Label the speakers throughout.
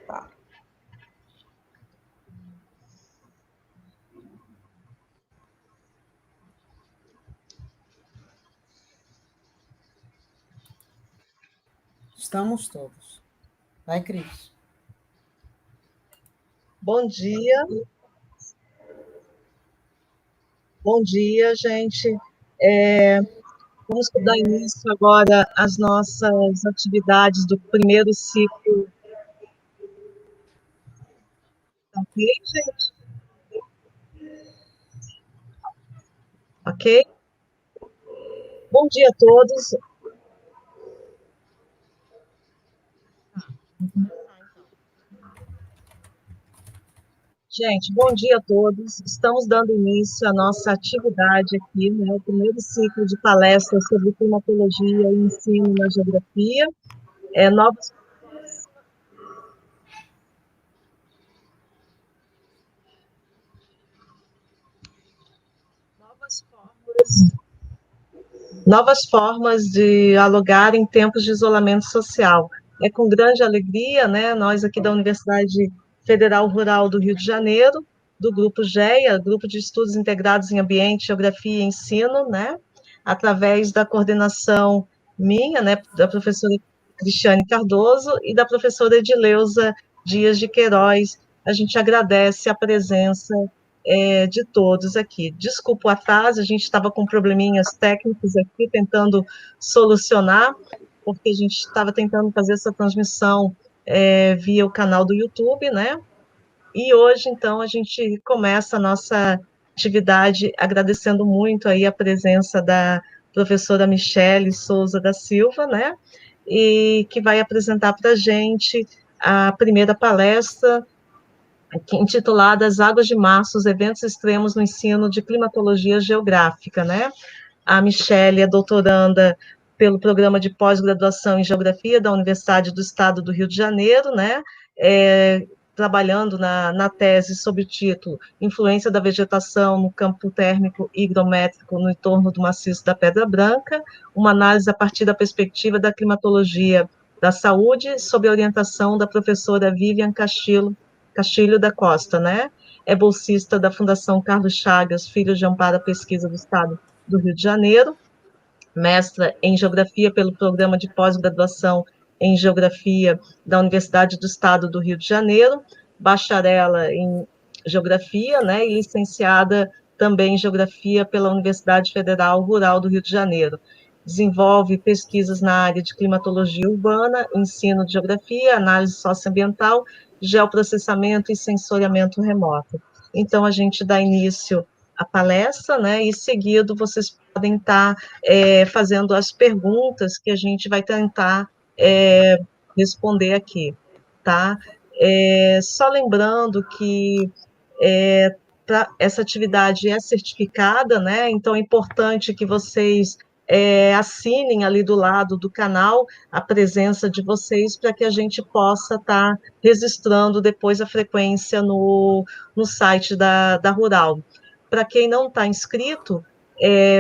Speaker 1: Tá.
Speaker 2: Estamos todos. Vai, Cris.
Speaker 1: Bom dia. Bom dia, gente. Vamos dar início agora às nossas atividades do primeiro ciclo. Ok, gente? Ok? Bom dia a todos. Gente, bom dia a todos. Estamos dando início à nossa atividade aqui, né, o primeiro ciclo de palestras sobre climatologia e ensino na geografia. Novas formas de dialogar em tempos de isolamento social. É com grande alegria, né, nós aqui da Universidade Federal Rural do Rio de Janeiro, do Grupo GEA, Grupo de Estudos Integrados em Ambiente, Geografia e Ensino, né, através da coordenação minha, né, da professora Cristiane Cardoso e da professora Edileuza Dias de Queiroz. A gente agradece a presença de todos aqui. Desculpa o atraso, a gente estava com probleminhas técnicos aqui, tentando solucionar, porque a gente estava tentando fazer essa transmissão via o canal do YouTube, né? E hoje, então, a gente começa a nossa atividade agradecendo muito aí a presença da professora Michele Souza da Silva, né? E que vai apresentar para a gente a primeira palestra intitulada As Águas de Março, os eventos extremos no ensino de climatologia geográfica, né? A Michele é doutoranda pelo programa de pós-graduação em Geografia da Universidade do Estado do Rio de Janeiro, né? Trabalhando na tese sob o título Influência da Vegetação no Campo Térmico e Higrométrico no entorno do maciço da Pedra Branca, uma análise a partir da perspectiva da climatologia da saúde, sob a orientação da professora Vivian Castilho da Costa, né? É bolsista da Fundação Carlos Chagas, Filho de Amparo à Pesquisa do Estado do Rio de Janeiro, mestra em Geografia pelo Programa de Pós-Graduação em Geografia da Universidade do Estado do Rio de Janeiro, bacharela em Geografia, né, e licenciada também em Geografia pela Universidade Federal Rural do Rio de Janeiro. Desenvolve pesquisas na área de climatologia urbana, ensino de geografia, análise socioambiental, geoprocessamento e sensoriamento remoto. Então, a gente dá início à palestra, né, e seguido vocês podem estar fazendo as perguntas que a gente vai tentar responder aqui, tá? Só lembrando que essa atividade é certificada, né? Então é importante que vocês assinem ali do lado do canal a presença de vocês para que a gente possa estar registrando depois a frequência no site da Rural. Para quem não está inscrito,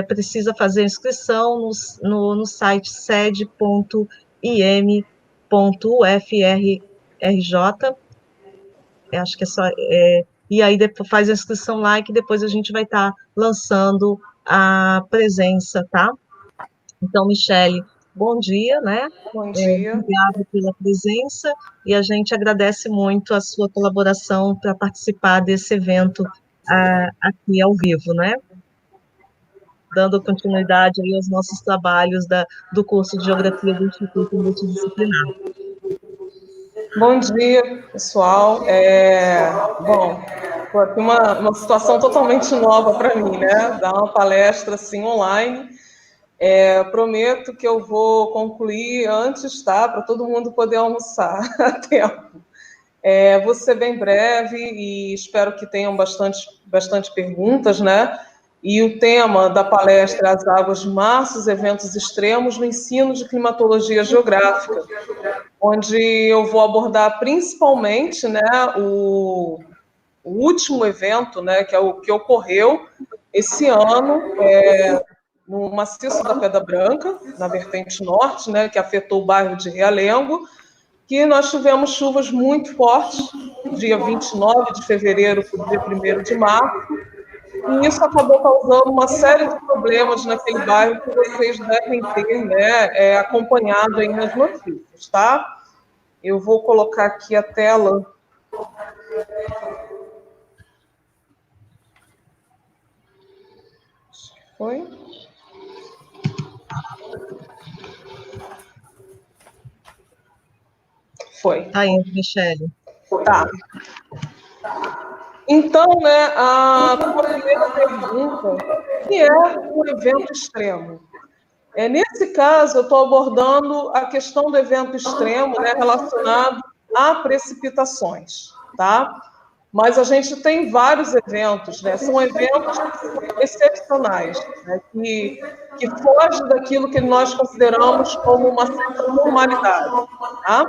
Speaker 1: precisa fazer a inscrição no site sed.im.ufrj, acho que é só... e aí depois faz a inscrição lá, que depois a gente vai estar lançando a presença, tá? Então, Michele, bom dia, né? Bom dia. Obrigada pela presença, e a gente agradece muito a sua colaboração para participar desse evento aqui ao vivo, né? Dando continuidade aí aos nossos trabalhos do curso de Geografia do Instituto Multidisciplinar.
Speaker 3: Bom dia, pessoal. Bom, estou aqui uma situação totalmente nova para mim, né? Dar uma palestra assim online. Prometo que eu vou concluir antes, tá? Para todo mundo poder almoçar a tempo. Vou ser bem breve e espero que tenham bastante perguntas, né? E o tema da palestra é As Águas de Março, os eventos extremos no ensino de climatologia geográfica, onde eu vou abordar principalmente, né, o último evento, né, que é o que ocorreu esse ano no maciço da Pedra Branca, na vertente norte, né, que afetou o bairro de Realengo, que nós tivemos chuvas muito fortes, dia 29 de fevereiro para o dia 1º de março, e isso acabou causando uma série de problemas naquele bairro que vocês devem ter, né, acompanhado aí nas notícias, tá? Eu vou colocar aqui a tela. Foi? Foi.
Speaker 1: Tá indo, Michele.
Speaker 3: Tá. Então, né, a primeira pergunta, o que é um evento extremo? Nesse caso, eu estou abordando a questão do evento extremo, né, relacionado a precipitações, tá? Mas a gente tem vários eventos, né? São eventos excepcionais, né? que fogem daquilo que nós consideramos como uma certa normalidade, tá?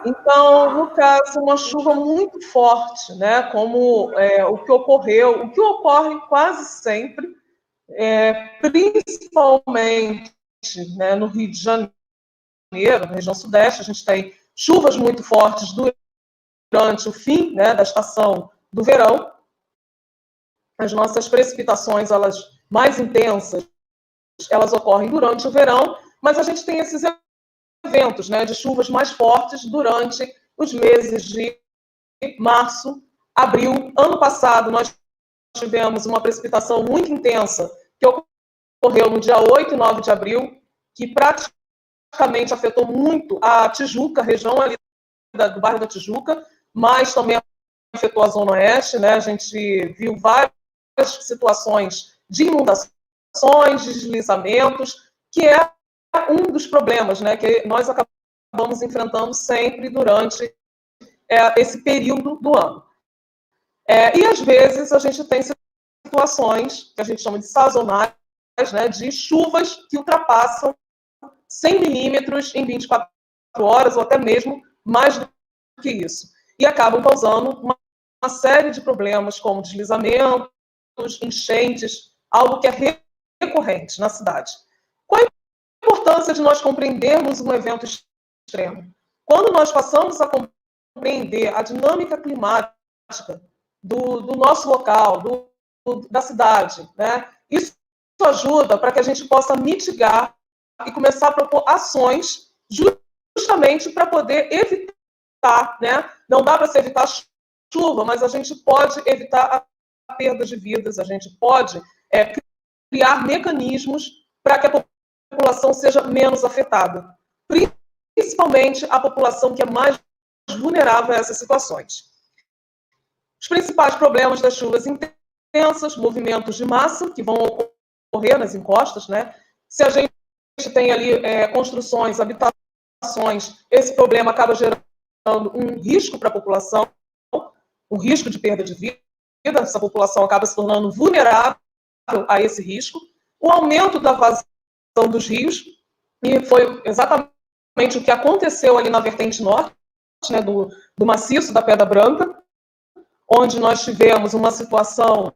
Speaker 3: Então, no caso, uma chuva muito forte, né? Como o que ocorreu, o que ocorre quase sempre, principalmente, né, no Rio de Janeiro, na região sudeste, a gente tem chuvas muito fortes durante o fim, né, da estação do verão. As nossas precipitações, elas mais intensas, elas ocorrem durante o verão, mas a gente tem esses eventos, né, de chuvas mais fortes durante os meses de março, abril. Ano passado, nós tivemos uma precipitação muito intensa que ocorreu no dia 8 e 9 de abril, que praticamente afetou muito a Tijuca, a região ali do bairro da Tijuca, mas também afetou a Zona Oeste, né? A gente viu várias situações de inundações, de deslizamentos, que é um dos problemas, né, que nós acabamos enfrentando sempre durante esse período do ano. E, às vezes, a gente tem situações que a gente chama de sazonais, né, de chuvas que ultrapassam 100 milímetros em 24 horas, ou até mesmo mais do que isso. E acabam causando uma série de problemas, como deslizamentos, enchentes, algo que é recorrente na cidade. Qual a importância de nós compreendermos um evento extremo? Quando nós passamos a compreender a dinâmica climática do nosso local, da cidade, né? Isso ajuda para que a gente possa mitigar e começar a propor ações justamente para poder evitar, né? Não dá para se evitar chuva, mas a gente pode evitar a perda de vidas, a gente pode criar mecanismos para que a população seja menos afetada, principalmente a população que é mais vulnerável a essas situações. Os principais problemas das chuvas intensas, movimentos de massa que vão ocorrer nas encostas, né? Se a gente tem ali construções, habitações, esse problema acaba gerando um risco para a população, um risco de perda de vida, essa população acaba se tornando vulnerável a esse risco. O aumento da vazão dos rios, e foi exatamente o que aconteceu ali na vertente norte, né, do maciço da Pedra Branca, onde nós tivemos uma situação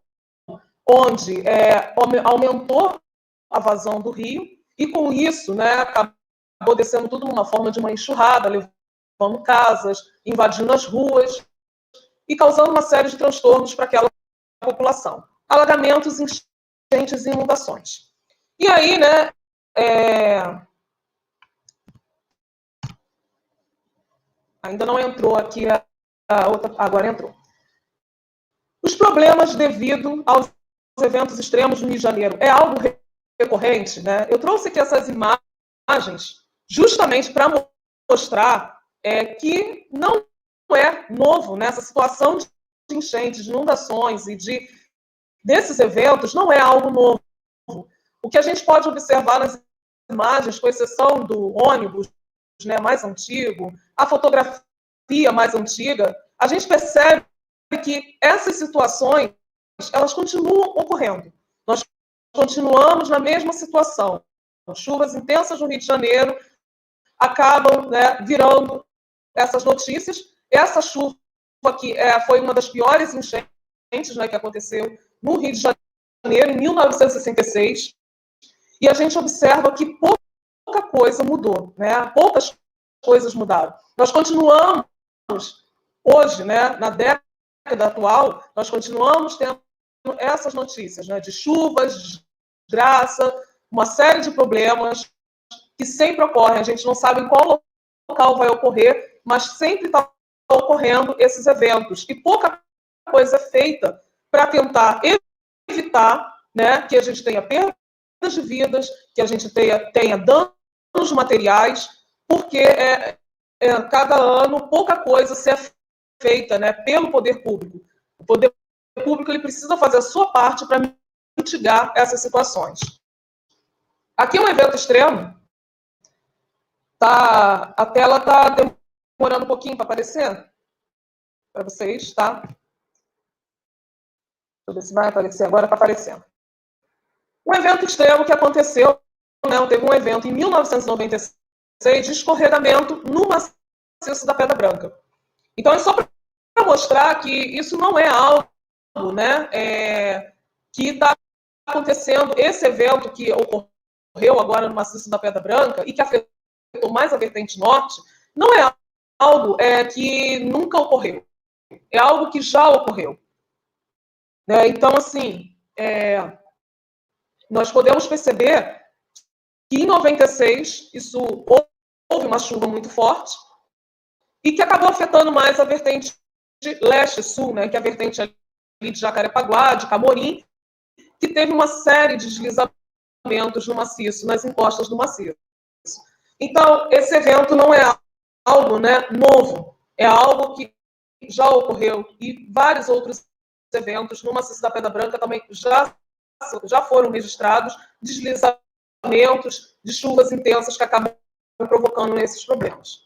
Speaker 3: onde aumentou a vazão do rio, e com isso, né, acabou descendo tudo numa forma de uma enxurrada, levando casas, invadindo as ruas, e causando uma série de transtornos para aquela população. Alagamentos, enchentes e inundações. E aí, né, ainda não entrou aqui a outra, agora entrou. Os problemas devido aos eventos extremos no Rio de Janeiro é algo recorrente, né? Eu trouxe aqui essas imagens justamente para mostrar que não é novo, né? Essa situação de enchentes, de inundações e desses eventos não é algo novo. O que a gente pode observar nas imagens, com exceção do ônibus, né, mais antigo, a fotografia mais antiga, a gente percebe que essas situações, elas continuam ocorrendo. Nós continuamos na mesma situação. Chuvas intensas no Rio de Janeiro acabam, né, virando essas notícias. Essa chuva aqui foi uma das piores enchentes, né, que aconteceu no Rio de Janeiro em 1966. E a gente observa que pouca coisa mudou, né? Poucas coisas mudaram. Nós continuamos, hoje, né, na década atual, nós continuamos tendo essas notícias, né, de chuvas, desgraça, uma série de problemas que sempre ocorrem. A gente não sabe em qual local vai ocorrer, mas sempre está ocorrendo esses eventos. E pouca coisa é feita para tentar evitar, né, que a gente tenha perdas de vidas, que a gente tenha danos materiais, porque cada ano pouca coisa se é feita, né, pelo poder público. O poder público ele precisa fazer a sua parte para mitigar essas situações. Aqui é um evento extremo. A tela está demorando um pouquinho para aparecer para vocês, tá? Deixa eu ver se vai aparecer agora. Está aparecendo. Um evento extremo que aconteceu, né? Teve um evento em 1996 de escorregamento no maciço da Pedra Branca. Então, é só para mostrar que isso não é algo, né, que está acontecendo. Esse evento que ocorreu agora no maciço da Pedra Branca e que afetou mais a vertente norte, não é algo que nunca ocorreu. É algo que já ocorreu. Então, assim, nós podemos perceber que em 96 houve uma chuva muito forte e que acabou afetando mais a vertente de leste-sul, né, que é a vertente ali de Jacarepaguá, de Camorim, que teve uma série de deslizamentos no maciço, nas encostas do maciço. Então, esse evento não é algo, né, novo, é algo que já ocorreu e vários outros eventos no maciço da Pedra Branca também já foram registrados, deslizamentos de chuvas intensas que acabam provocando esses problemas.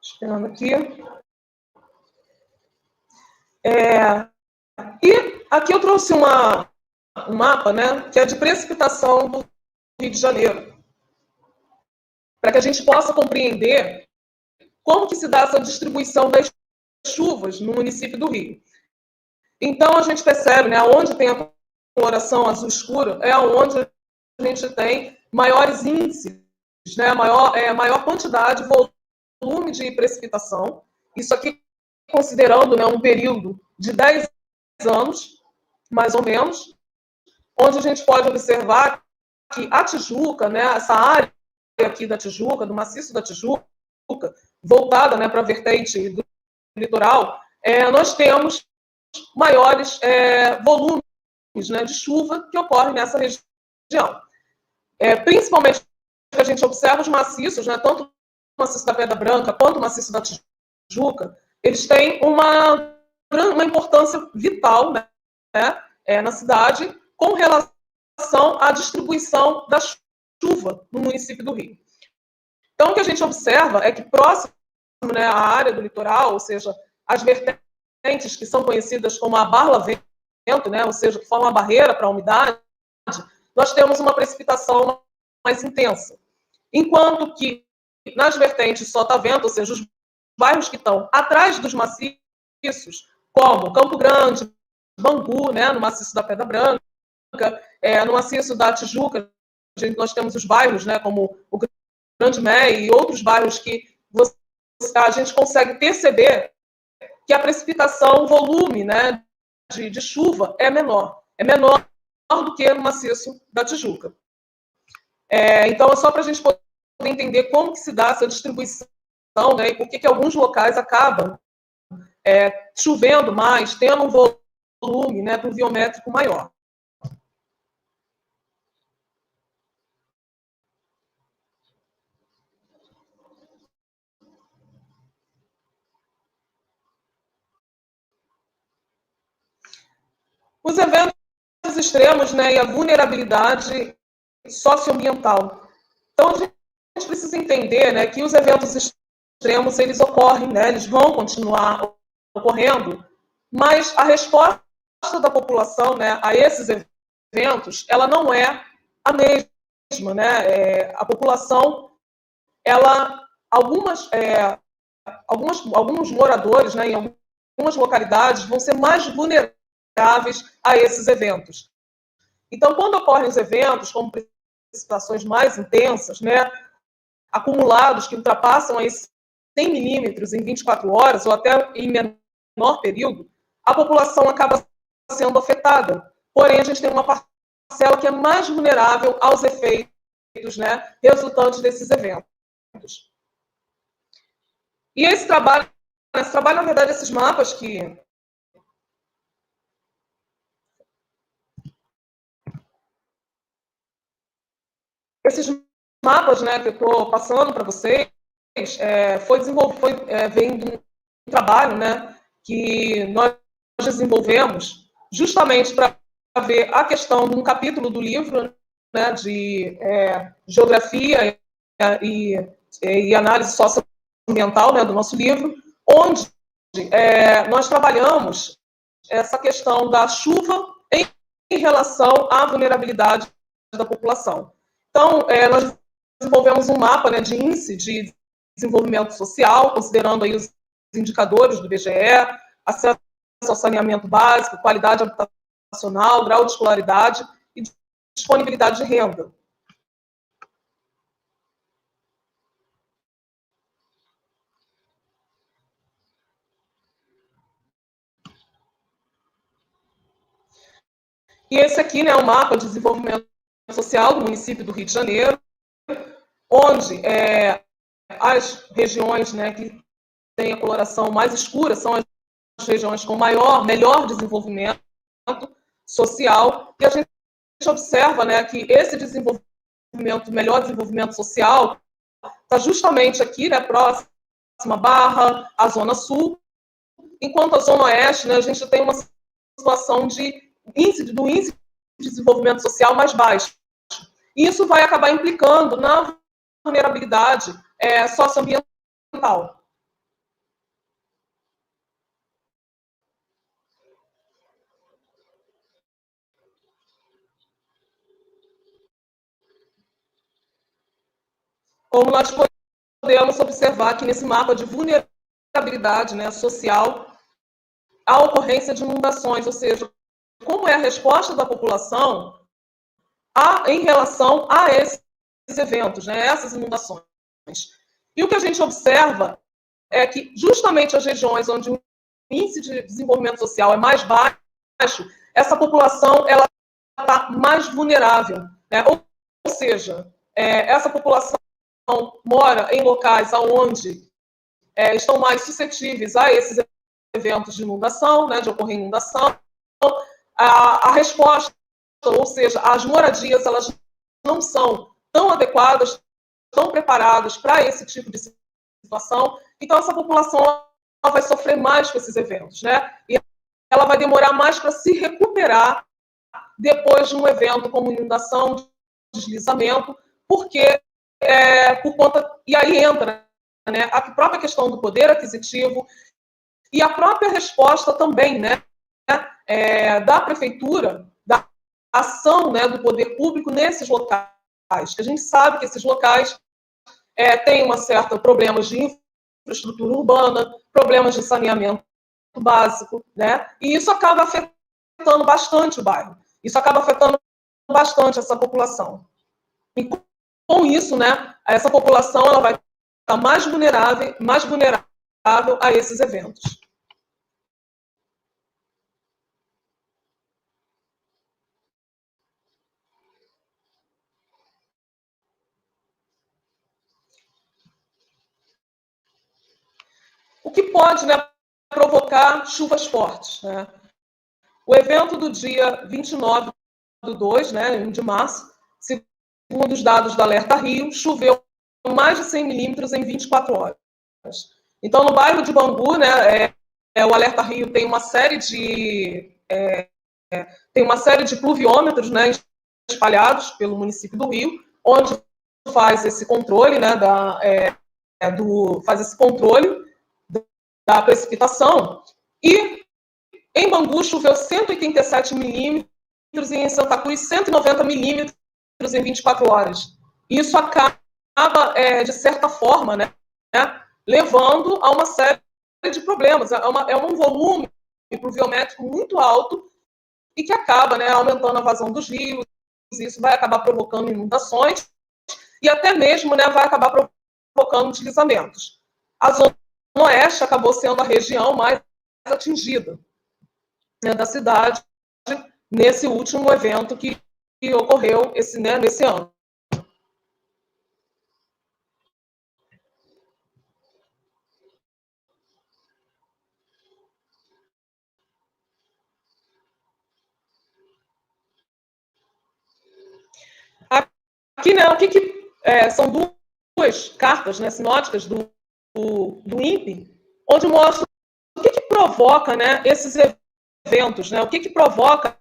Speaker 3: Esperando aqui. E aqui eu trouxe um mapa, né, que é de precipitação do Rio de Janeiro, para que a gente possa compreender como que se dá essa distribuição das chuvas no município do Rio. Então, a gente percebe, né, onde tem a coloração azul escuro, é onde a gente tem maiores índices, né, maior quantidade, volume de precipitação. Isso aqui considerando, né, um período de 10 anos, mais ou menos, onde a gente pode observar que a Tijuca, né, essa área aqui da Tijuca, do maciço da Tijuca, voltada, né, para a vertente do litoral, nós temos maiores volumes, né, de chuva que ocorrem nessa região. Principalmente que a gente observa os maciços, né, tanto o maciço da Pedra Branca quanto o maciço da Tijuca, eles têm uma importância vital, né, na cidade com relação à distribuição da chuva no município do Rio. Então, o que a gente observa é que próximo, né, à área do litoral, ou seja, as vertentes que são conhecidas como a barla-vento, né, ou seja, que formam uma barreira para a umidade, nós temos uma precipitação mais intensa. Enquanto que nas vertentes sota-vento, ou seja, os bairros que estão atrás dos maciços, como Campo Grande, Bangu, né, no maciço da Pedra Branca, no maciço da Tijuca, nós temos os bairros, né, como o Grande Mé e outros bairros que a gente consegue perceber que a precipitação, o volume, né, de chuva é menor do que no maciço da Tijuca. Então, é só para a gente poder entender como que se dá essa distribuição, né, e por que alguns locais acabam chovendo mais, tendo um volume, né, pluviométrico maior. Os eventos extremos, né, e a vulnerabilidade socioambiental. Então, a gente precisa entender, né, que os eventos extremos, eles ocorrem, né, eles vão continuar ocorrendo, mas a resposta da população, né, a esses eventos, ela não é a mesma, né? A população, alguns moradores, né, em algumas localidades vão ser mais vulneráveis vulneráveis a esses eventos. Então, quando ocorrem os eventos, como precipitações mais intensas, né, acumulados que ultrapassam aí 100 milímetros em 24 horas ou até em menor período, a população acaba sendo afetada. Porém, a gente tem uma parcela que é mais vulnerável aos efeitos, né, resultantes desses eventos. E esse trabalho, na verdade, esses mapas que... Esses mapas, né, que eu estou passando para vocês, vem de um trabalho, né, que nós desenvolvemos justamente para ver a questão de um capítulo do livro, né, de geografia e análise socioambiental, né, do nosso livro, onde nós trabalhamos essa questão da chuva em relação à vulnerabilidade da população. Então, nós desenvolvemos um mapa, né, de índice de desenvolvimento social, considerando aí os indicadores do IBGE, acesso ao saneamento básico, qualidade habitacional, grau de escolaridade e disponibilidade de renda. E esse aqui, né, é o mapa de desenvolvimento social do município do Rio de Janeiro, onde as regiões, né, que têm a coloração mais escura são as regiões com melhor desenvolvimento social, e a gente observa, né, que esse melhor desenvolvimento social está justamente aqui, né, próxima à Barra, à Zona Sul, enquanto a Zona Oeste, né, a gente tem uma situação do índice de desenvolvimento social mais baixo. E isso vai acabar implicando na vulnerabilidade socioambiental. Como nós podemos observar aqui nesse mapa de vulnerabilidade, né, social, a ocorrência de inundações, ou seja, como é a resposta da população em relação a esses eventos, né, essas inundações. E o que a gente observa é que justamente as regiões onde o índice de desenvolvimento social é mais baixo, essa população ela está mais vulnerável, né? Ou seja, essa população mora em locais onde estão mais suscetíveis a esses eventos de inundação, né, de ocorrer inundação. A resposta, ou seja, as moradias, elas não são tão adequadas, tão preparadas para esse tipo de situação. Então, essa população ela vai sofrer mais com esses eventos, né? E ela vai demorar mais para se recuperar depois de um evento como inundação, deslizamento, porque por conta... E aí entra, né, a própria questão do poder aquisitivo e a própria resposta também, né, da prefeitura, da ação, né, do poder público nesses locais, que a gente sabe que esses locais têm uma certa problemas de infraestrutura urbana, problemas de saneamento básico, né, e isso acaba afetando bastante o bairro, isso acaba afetando bastante essa população. E com isso, né, essa população ela vai estar mais vulnerável a esses eventos. O que pode, né, provocar chuvas fortes, né? O evento do dia 29/2, né, de março, segundo os dados do Alerta Rio, choveu mais de 100 milímetros em 24 horas. Então, no bairro de Bangu, né, o Alerta Rio tem uma série de pluviômetros, né, espalhados pelo município do Rio, onde faz esse controle, né, faz esse controle da precipitação. E em Bangu choveu 187 milímetros e em Santa Cruz 190 milímetros em 24 horas. Isso acaba, de certa forma, né, levando a uma série de problemas. É um volume pluviométrico muito alto e que acaba, né, aumentando a vazão dos rios, isso vai acabar provocando inundações e até mesmo, né, vai acabar provocando deslizamentos. A Zona Oeste acabou sendo a região mais atingida, né, da cidade nesse último evento que ocorreu nesse ano. Aqui, né, são duas cartas, né, sinóticas do INPE, onde mostra o que provoca, né, esses eventos, né, o que provoca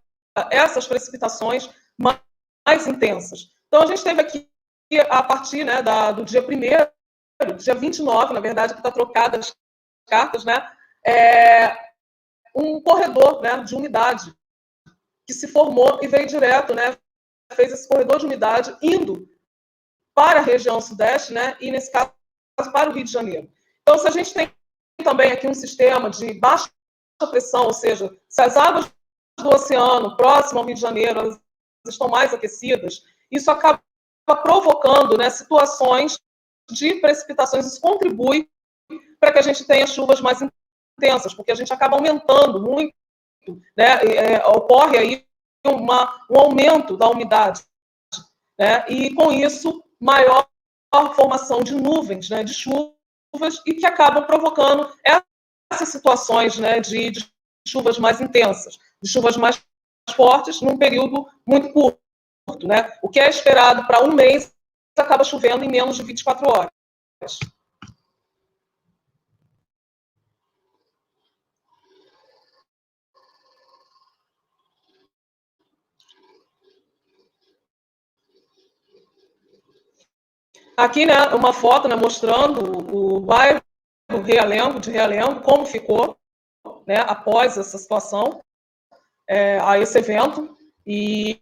Speaker 3: essas precipitações mais intensas. Então, a gente teve aqui, a partir, né, do dia 1º, dia 29, na verdade, que está trocada as cartas, né, um corredor, né, de umidade que se formou e veio direto, né, fez esse corredor de umidade indo para a região sudeste, né, e, nesse caso, para o Rio de Janeiro. Então, se a gente tem também aqui um sistema de baixa pressão, ou seja, se as águas do oceano próximo ao Rio de Janeiro elas estão mais aquecidas, isso acaba provocando, né, situações de precipitações. Isso contribui para que a gente tenha chuvas mais intensas, porque a gente acaba aumentando muito, né, ocorre aí um aumento da umidade, né, e com isso maior formação de nuvens, né, de chuvas, e que acabam provocando essas situações, né, de chuvas mais intensas, de chuvas mais fortes num período muito curto, né? O que é esperado para um mês acaba chovendo em menos de 24 horas. Aqui, né, uma foto, né, mostrando o bairro de Realengo, como ficou, né, após essa situação, a esse evento, e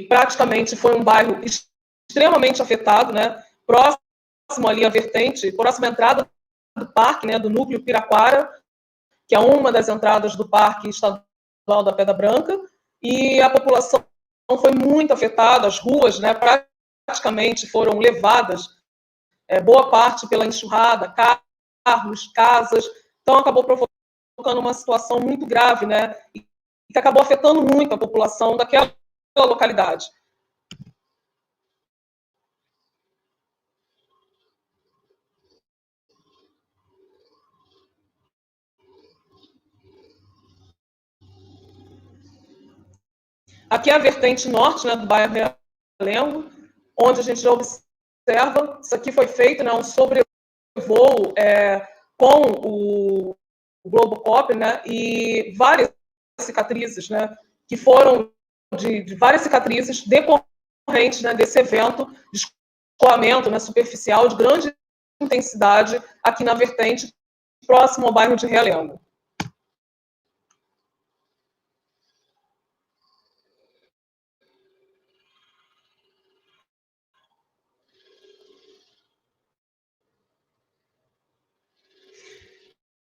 Speaker 3: praticamente foi um bairro extremamente afetado, né, próximo ali à vertente, próxima à entrada do parque, né, do núcleo Piraquara, que é uma das entradas do Parque Estadual da Pedra Branca, e a população foi muito afetada, as ruas, né, praticamente foram levadas, boa parte pela enxurrada, carros, casas, então acabou provocando uma situação muito grave, né, e que acabou afetando muito a população daquela localidade. Aqui é a vertente norte, né, do bairro Realengo, onde a gente já observa, isso aqui foi feito, né, um sobrevoo com o Globocop, né, e várias cicatrizes, né, que foram de várias cicatrizes decorrentes, né, desse evento de escoamento, né, superficial de grande intensidade aqui na vertente próximo ao bairro de Realengo.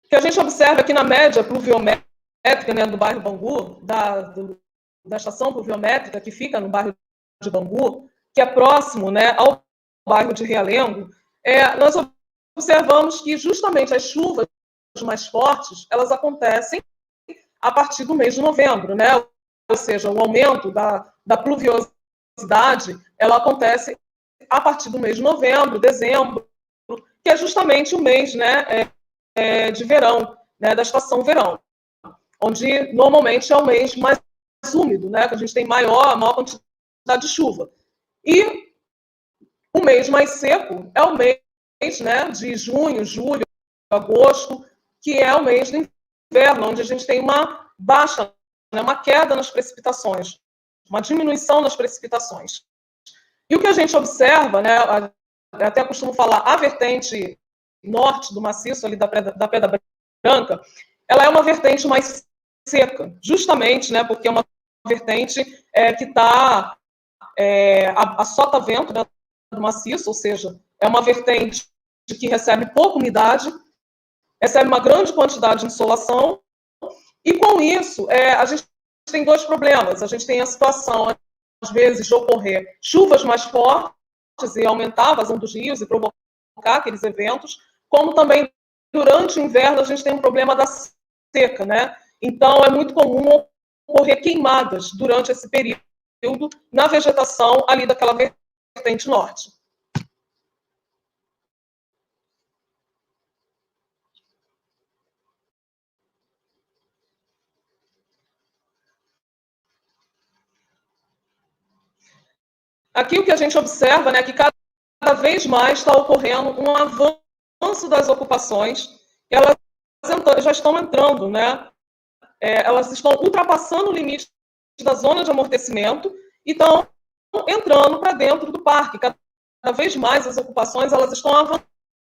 Speaker 3: O que a gente observa aqui na média pluviométrica, né, do bairro Bangu, da estação pluviométrica que fica no bairro de Bangu, que é próximo, né, ao bairro de Realengo, nós observamos que justamente as chuvas mais fortes, elas acontecem a partir do mês de novembro, né? Ou seja, o aumento da pluviosidade, ela acontece a partir do mês de novembro, dezembro, que é justamente o mês, né, de verão, né, da estação verão, onde normalmente é o mês mais úmido, né, que a gente tem maior quantidade de chuva. E o mês mais seco é o mês, né, de junho, julho, agosto, que é o mês do inverno, onde a gente tem uma baixa, né, uma queda nas precipitações, uma diminuição nas precipitações. E o que a gente observa, né, até costumo falar, a vertente norte do maciço ali da Pedra Branca, ela é uma vertente mais seca, justamente, né, porque é uma vertente que está a sotavento, né, do maciço, ou seja, é uma vertente que recebe pouca umidade, recebe uma grande quantidade de insolação, e com isso a gente tem dois problemas. A gente tem a situação, às vezes, de ocorrer chuvas mais fortes e aumentar a vazão dos rios e provocar aqueles eventos, como também, durante o inverno, a gente tem um problema da seca, né? Então, é muito comum ocorrer queimadas durante esse período na vegetação ali daquela vertente norte. Aqui o que a gente observa, né, que cada vez mais está ocorrendo um avanço das ocupações, elas já estão entrando, né? Elas estão ultrapassando o limite da zona de amortecimento e estão entrando para dentro do parque. Cada vez mais as ocupações elas estão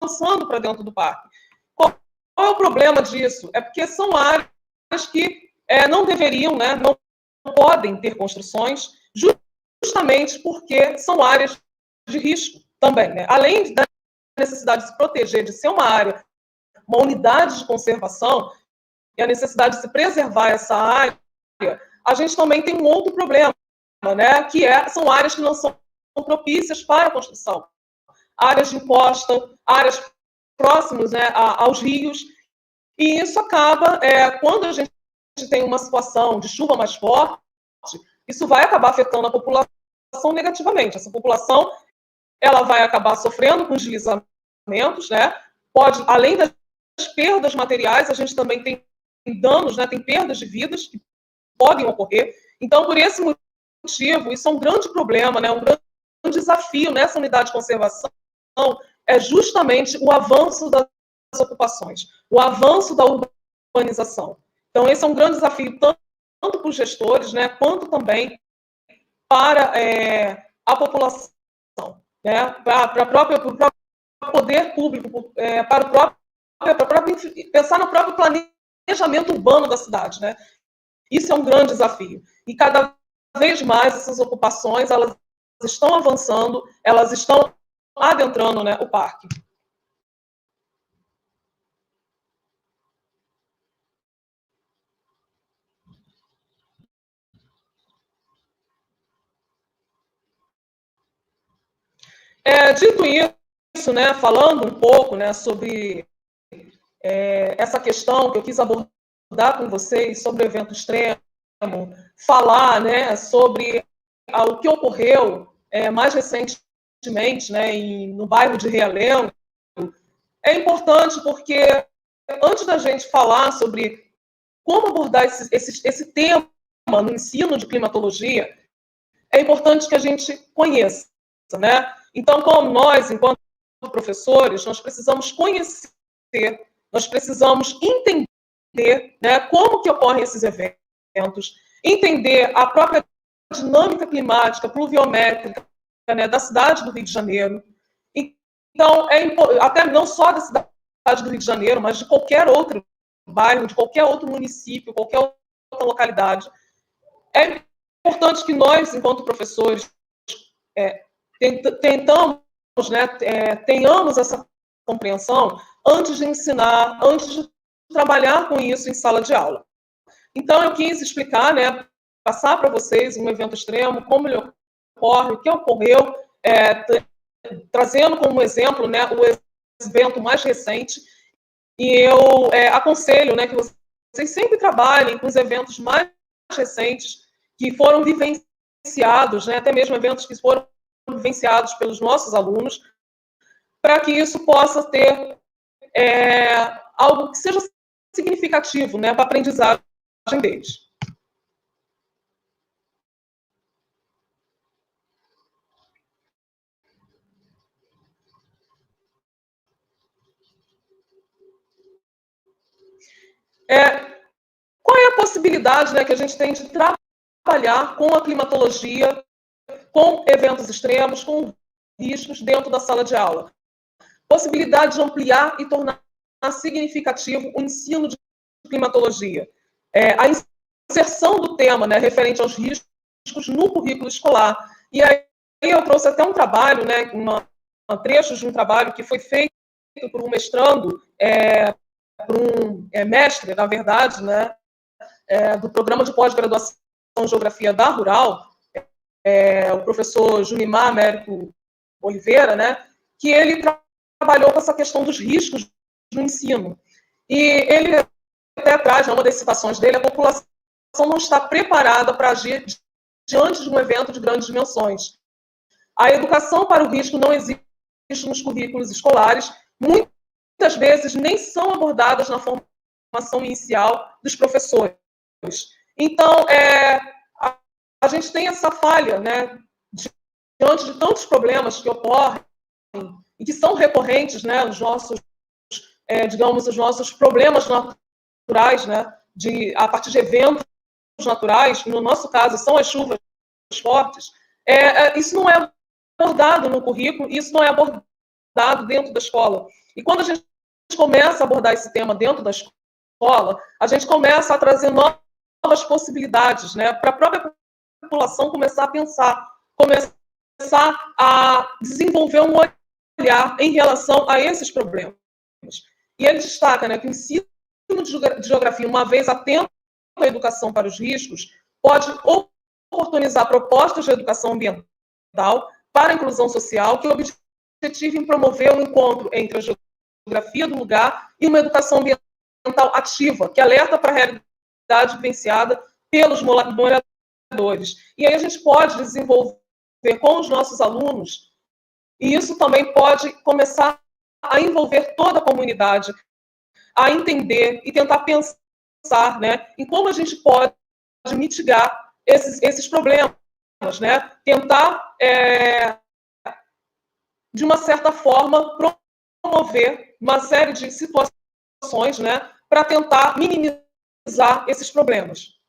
Speaker 3: avançando para dentro do parque. Qual é o problema disso? É porque são áreas que não deveriam, né, não podem ter construções, justamente porque são áreas de risco também, né? Além da necessidade de se proteger, de ser uma área, uma unidade de conservação, e a necessidade de se preservar essa área, a gente também tem um outro problema, né? Que são áreas que não são propícias para a construção. Áreas de encosta, áreas próximas, né, aos rios, e isso acaba, quando a gente tem uma situação de chuva mais forte, isso vai acabar afetando a população negativamente. Essa população ela vai acabar sofrendo com deslizamentos, né? Pode, além das perdas materiais, a gente também tem danos, né? Tem perdas de vidas que podem ocorrer. Então, por esse motivo, isso é um grande problema, né? Um grande desafio nessa unidade de conservação é justamente o avanço das ocupações, o avanço da urbanização. Então, esse é um grande desafio tanto para os gestores, né, quanto também para a população, né, para o próprio poder público, para pensar no próprio planejamento urbano da cidade, né? Isso é um grande desafio. E cada vez mais essas ocupações elas estão avançando, elas estão adentrando, né, o parque. Dito isso, né, falando um pouco, né, sobre essa questão que eu quis abordar com vocês sobre o evento extremo, falar, né, sobre o que ocorreu mais recentemente, né, no bairro de Realengo, é importante porque antes da gente falar sobre como abordar esse tema no ensino de climatologia, é importante que a gente conheça, né? Então, como nós, enquanto professores, nós precisamos conhecer, nós precisamos entender, né, como que ocorrem esses eventos, entender a própria dinâmica climática, pluviométrica, né, da cidade do Rio de Janeiro. Então, até não só da cidade do Rio de Janeiro, mas de qualquer outro bairro, de qualquer outro município, qualquer outra localidade. É importante que nós, enquanto professores, tentamos, né, tenhamos essa compreensão antes de ensinar, antes de trabalhar com isso em sala de aula. Então, eu quis explicar, né, passar para vocês um evento extremo, como ele ocorre, o que ocorreu, trazendo como exemplo, né, o evento mais recente, e eu aconselho, né, que vocês sempre trabalhem com os eventos mais recentes que foram vivenciados, né, até mesmo eventos que foram vivenciados pelos nossos alunos, para que isso possa ter algo que seja significativo, né, para a aprendizagem deles. Qual é a possibilidade, né, que a gente tem de trabalhar com a climatologia, com eventos extremos, com riscos dentro da sala de aula? Possibilidade de ampliar e tornar significativo o ensino de climatologia. A inserção do tema, né, referente aos riscos no currículo escolar. E aí eu trouxe até um trabalho, né, trechos de um trabalho que foi feito por um mestrando, por um mestre, na verdade, né, do programa de pós-graduação de Geografia da Rural, o professor Junimar Américo Oliveira, né, que ele trabalhou com essa questão dos riscos no ensino. E ele até traz, uma das citações dele, a população não está preparada para agir diante de um evento de grandes dimensões. A educação para o risco não existe nos currículos escolares, muitas vezes nem são abordadas na formação inicial dos professores. Então, a gente tem essa falha, né, diante de tantos problemas que ocorrem e que são recorrentes, né, os nossos, digamos, os nossos problemas naturais, né, a partir de eventos naturais, que no nosso caso são as chuvas fortes, isso não é abordado no currículo, isso não é abordado dentro da escola. E quando a gente começa a abordar esse tema dentro da escola, a gente começa a trazer novas possibilidades, né, para a própria população começar a pensar, começar a desenvolver um olhar em relação a esses problemas. E ele destaca, né, que o ensino de geografia, uma vez atento à educação para os riscos, pode oportunizar propostas de educação ambiental para a inclusão social que objetivem promover um encontro entre a geografia do lugar e uma educação ambiental ativa, que alerta para a realidade vivenciada pelos moradores. E aí a gente pode desenvolver com os nossos alunos, e isso também pode começar a envolver toda a comunidade, a entender e tentar pensar, né, em como a gente pode mitigar esses problemas, né? Tentar, de uma certa forma, promover uma série de situações, né, para tentar minimizar esses problemas.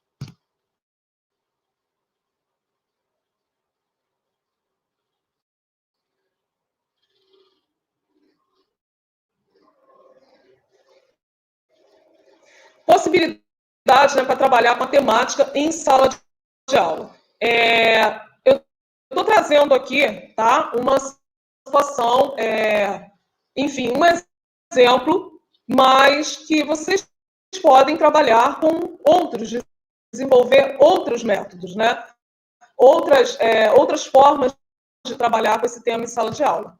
Speaker 3: Possibilidades, né, para trabalhar com a temática em sala de aula. Eu estou trazendo aqui, tá, uma situação, enfim, um exemplo, mas que vocês podem trabalhar com outros, desenvolver outros métodos, né? Outras formas de trabalhar com esse tema em sala de aula.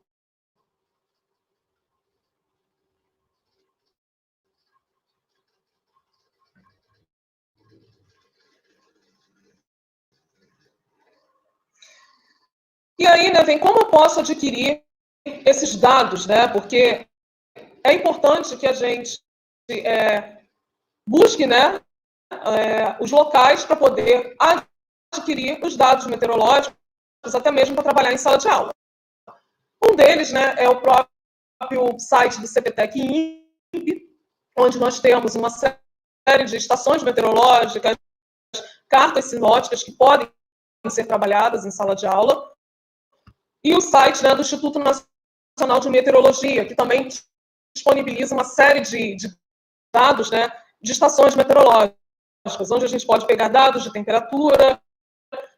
Speaker 3: E aí, né, vem como eu posso adquirir esses dados, né? Porque é importante que a gente busque, né, os locais para poder adquirir os dados meteorológicos, até mesmo para trabalhar em sala de aula. Um deles, né, é o próprio site do CPTEC INPE, onde nós temos uma série de estações meteorológicas, cartas sinóticas que podem ser trabalhadas em sala de aula, e o site, né, do Instituto Nacional de Meteorologia, que também disponibiliza uma série de dados, né, de estações meteorológicas, onde a gente pode pegar dados de temperatura,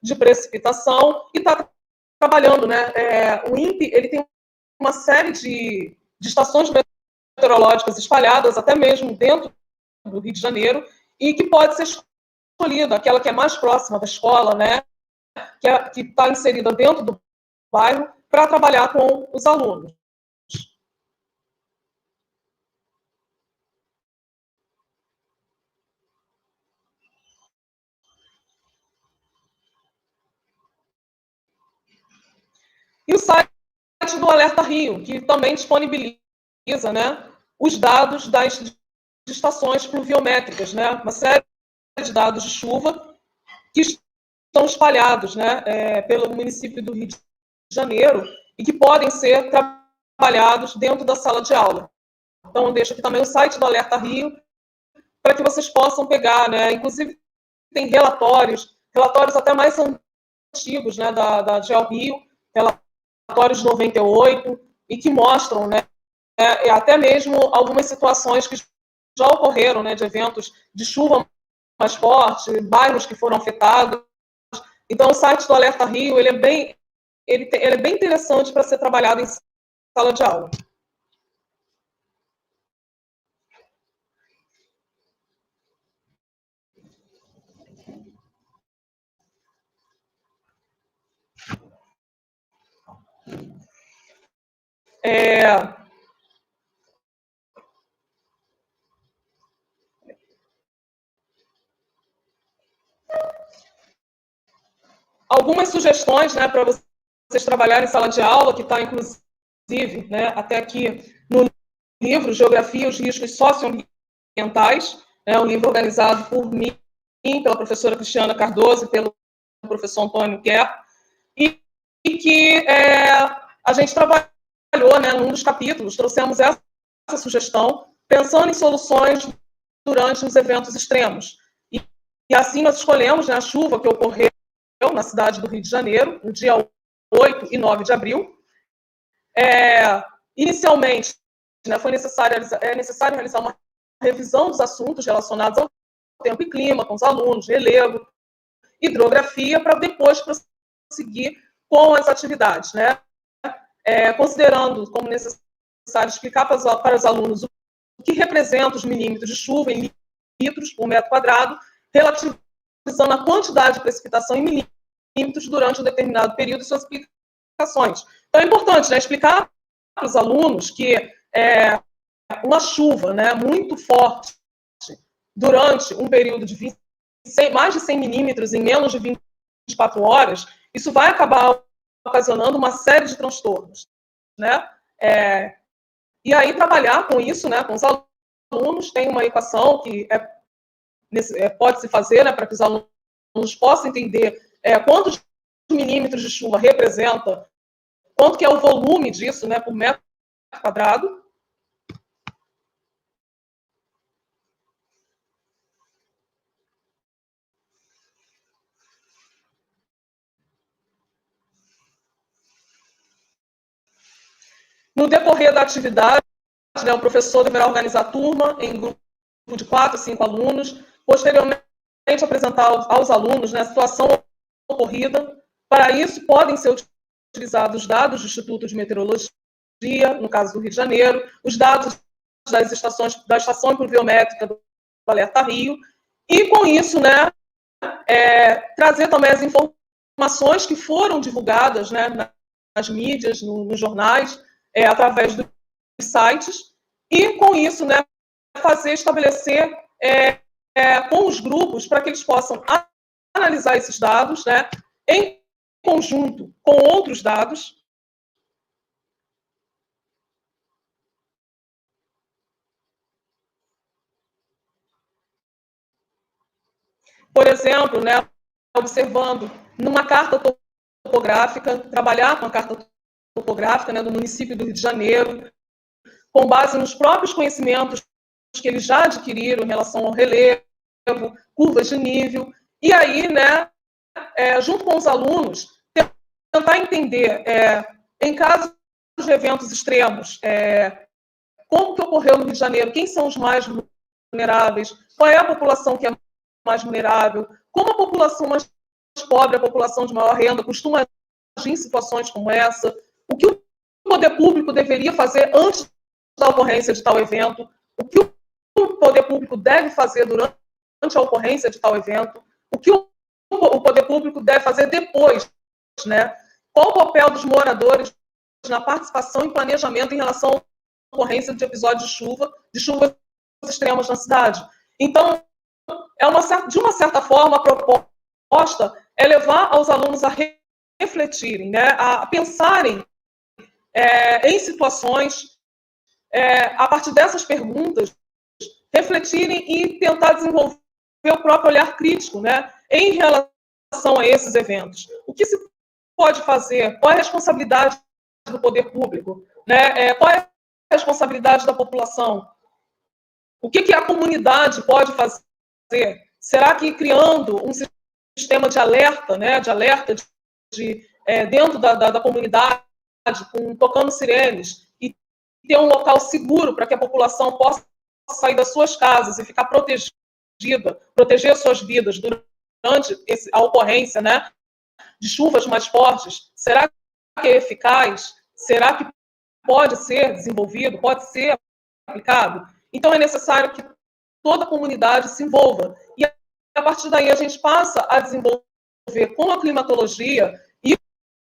Speaker 3: de precipitação, e está trabalhando, né? O INPE, ele tem uma série de estações meteorológicas espalhadas, até mesmo dentro do Rio de Janeiro, e que pode ser escolhida, aquela que é mais próxima da escola, né? Que está inserida dentro do bairro, para trabalhar com os alunos. E o site do Alerta Rio, que também disponibiliza, né, os dados das estações pluviométricas, né, uma série de dados de chuva que estão espalhados, né, pelo município do Rio de Janeiro e que podem ser trabalhados dentro da sala de aula. Então, eu deixo aqui também o site do Alerta Rio para que vocês possam pegar, né, inclusive tem relatórios até mais antigos, né, da GEO Rio, relatórios de 98, e que mostram, né, até mesmo algumas situações que já ocorreram, né, de eventos de chuva mais forte, bairros que foram afetados. Então, o site do Alerta Rio, ele é bem interessante para ser trabalhado em sala de aula. Algumas sugestões, né, para vocês trabalharem em sala de aula, que está, inclusive, né, até aqui no livro Geografia e os Riscos Socioambientais, um livro organizado por mim, pela professora Cristiana Cardoso e pelo professor Antônio Kerr, e que a gente trabalhou, né, num dos capítulos, trouxemos essa sugestão, pensando em soluções durante os eventos extremos. E assim nós escolhemos, né, a chuva que ocorreu na cidade do Rio de Janeiro, no dia 8 e 9 de abril. Inicialmente, né, é necessário realizar uma revisão dos assuntos relacionados ao tempo e clima, com os alunos, relevo, hidrografia, para depois prosseguir com as atividades, né? Considerando como necessário explicar para os alunos o que representa os milímetros de chuva em litros por metro quadrado, relativizando a quantidade de precipitação em milímetros durante um determinado período e suas aplicações. Então, é importante, né, explicar para os alunos que uma chuva, né, muito forte durante um período de mais de 100 milímetros em menos de 24 horas, isso vai acabar ocasionando uma série de transtornos, né? E aí trabalhar com isso, né, com os alunos, tem uma equação que pode se fazer, né, para que os alunos possam entender quantos milímetros de chuva representa, quanto que é o volume disso, né, por metro quadrado. No decorrer da atividade, né, o professor deverá organizar a turma em grupo de 4 a 5 alunos, posteriormente apresentar aos alunos, né, a situação ocorrida. Para isso, podem ser utilizados dados do Instituto de Meteorologia, no caso do Rio de Janeiro, os dados da Estação Pluviométrica do Alerta Rio, e com isso, né, trazer também as informações que foram divulgadas, né, nas mídias, nos jornais, através dos sites, e com isso, né, estabelecer com os grupos para que eles possam analisar esses dados, né, em conjunto com outros dados. Por exemplo, né, observando numa carta topográfica, trabalhar com a carta topográfica, né, do município do Rio de Janeiro, com base nos próprios conhecimentos que eles já adquiriram em relação ao relevo, curvas de nível, e aí, né, junto com os alunos, tentar entender, em casos de eventos extremos, como que ocorreu no Rio de Janeiro, quem são os mais vulneráveis, qual é a população que é mais vulnerável, como a população mais pobre, a população de maior renda, costuma agir em situações como essa, o que o poder público deveria fazer antes da ocorrência de tal evento, o que o poder público deve fazer durante a ocorrência de tal evento, o que o poder público deve fazer depois, né? Qual o papel dos moradores na participação e planejamento em relação à ocorrência de episódios de chuvas extremas na cidade. Então, de uma certa forma, a proposta é levar aos alunos a refletirem, né, a pensarem em situações, a partir dessas perguntas, refletirem e tentar desenvolver o próprio olhar crítico, né, em relação a esses eventos. O que se pode fazer? Qual é a responsabilidade do poder público? Né? Qual é a responsabilidade da população? O que a comunidade pode fazer? Será que criando um sistema de alerta, né, dentro da comunidade, tocando sirenes, e ter um local seguro para que a população possa sair das suas casas e ficar protegida, proteger suas vidas durante a ocorrência, né, de chuvas mais fortes, será que é eficaz? Será que pode ser desenvolvido? Pode ser aplicado? Então, é necessário que toda a comunidade se envolva. E, a partir daí, a gente passa a desenvolver com a climatologia e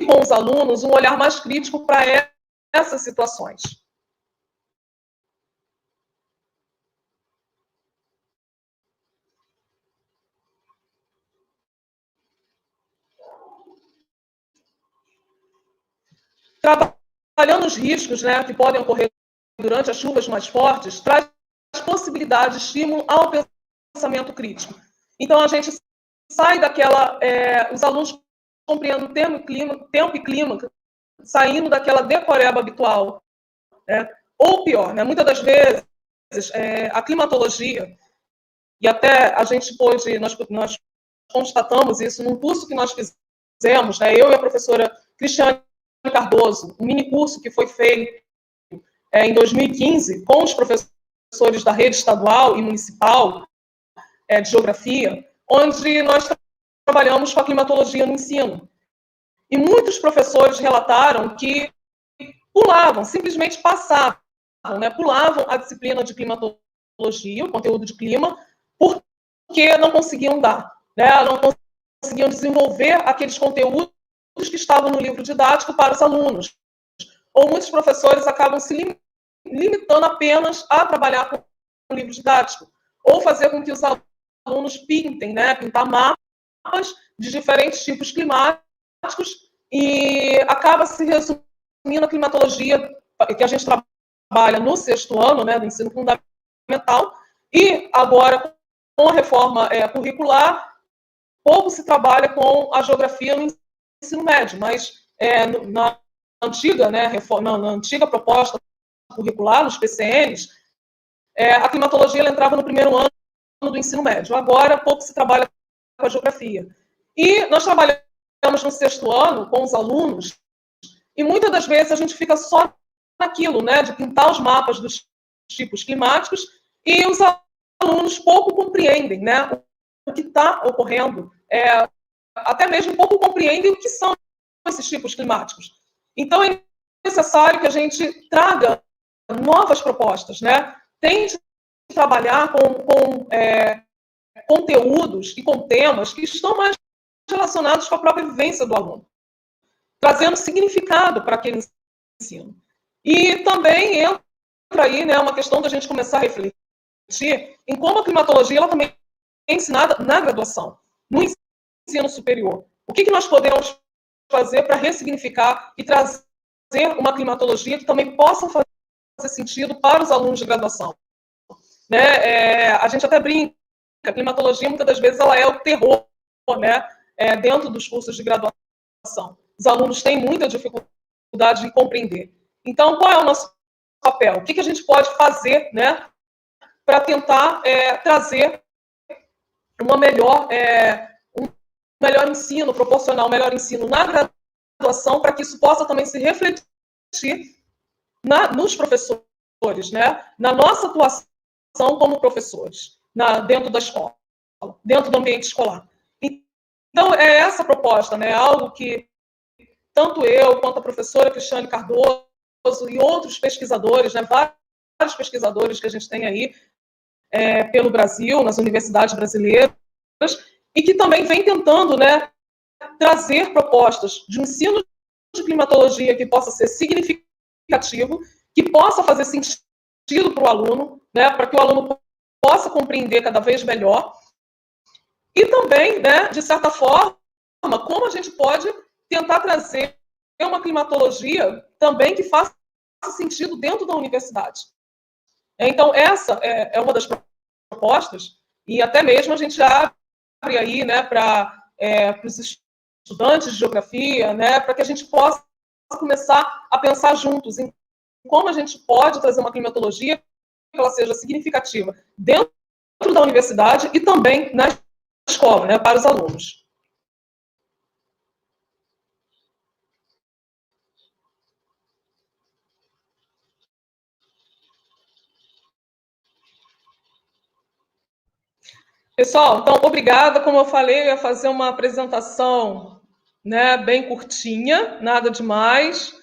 Speaker 3: com os alunos um olhar mais crítico para essas situações. Trabalhando os riscos, né, que podem ocorrer durante as chuvas mais fortes, traz possibilidade de estímulo ao pensamento crítico. Então, a gente sai daquela... os alunos compreendem tempo e clima, saindo daquela decoreba habitual. Né? Ou pior, né, muitas das vezes, a climatologia, e até a gente pôde... Nós constatamos isso num curso que nós fizemos, né, eu e a professora Cristiane Cardoso, um mini curso que foi feito em 2015 com os professores da rede estadual e municipal de geografia, onde nós trabalhamos com a climatologia no ensino. E muitos professores relataram que pulavam, simplesmente passavam, né, pulavam a disciplina de climatologia, o conteúdo de clima, porque não conseguiam dar, né, não conseguiam desenvolver aqueles conteúdos que estavam no livro didático para os alunos. Ou muitos professores acabam se limitando apenas a trabalhar com o livro didático, ou fazer com que os alunos pintem, né, pintar mapas de diferentes tipos climáticos, e acaba se resumindo a climatologia que a gente trabalha no 6º ano, né, do ensino fundamental, e agora, com a reforma curricular, pouco se trabalha com a geografia no ensino médio, mas na antiga, né, na antiga proposta curricular, nos PCNs, a climatologia ela entrava no 1º ano do ensino médio. Agora, pouco se trabalha com a geografia. E nós trabalhamos no 6º ano com os alunos, e muitas das vezes a gente fica só naquilo, né, de pintar os mapas dos tipos climáticos, e os alunos pouco compreendem, né, o que está ocorrendo, até mesmo pouco compreendem o que são esses tipos climáticos. Então, é necessário que a gente traga novas propostas, né? Tente trabalhar com conteúdos e com temas que estão mais relacionados com a própria vivência do aluno, trazendo significado para aquele ensino. E também entra aí, né, uma questão da gente começar a refletir em como a climatologia ela também é ensinada na graduação, no ensino superior. O que nós podemos fazer para ressignificar e trazer uma climatologia que também possa fazer sentido para os alunos de graduação? Né? A gente até brinca, a climatologia muitas das vezes ela é o terror, né? Dentro dos cursos de graduação. Os alunos têm muita dificuldade em compreender. Então, qual é o nosso papel? O que a gente pode fazer, né, para tentar trazer um melhor ensino, proporcionar um melhor ensino na graduação, para que isso possa também se refletir nos professores, né? Na nossa atuação como professores, dentro da escola, dentro do ambiente escolar. Então, é essa proposta, né? Algo que tanto eu quanto a professora Cristiane Cardoso e outros pesquisadores, né? Vários pesquisadores que a gente tem aí pelo Brasil, nas universidades brasileiras, e que também vem tentando, né, trazer propostas de ensino de climatologia que possa ser significativo, que possa fazer sentido para o aluno, né, para que o aluno possa compreender cada vez melhor, e também, né, de certa forma, como a gente pode tentar trazer uma climatologia também que faça sentido dentro da universidade. Então, essa é uma das propostas, e até mesmo a gente abre aí, né, para os estudantes de geografia, né, para que a gente possa começar a pensar juntos em como a gente pode trazer uma climatologia que ela seja significativa dentro da universidade e também na escola, né, para os alunos. Pessoal, então, obrigada. Como eu falei, eu ia fazer uma apresentação, né, bem curtinha, nada demais.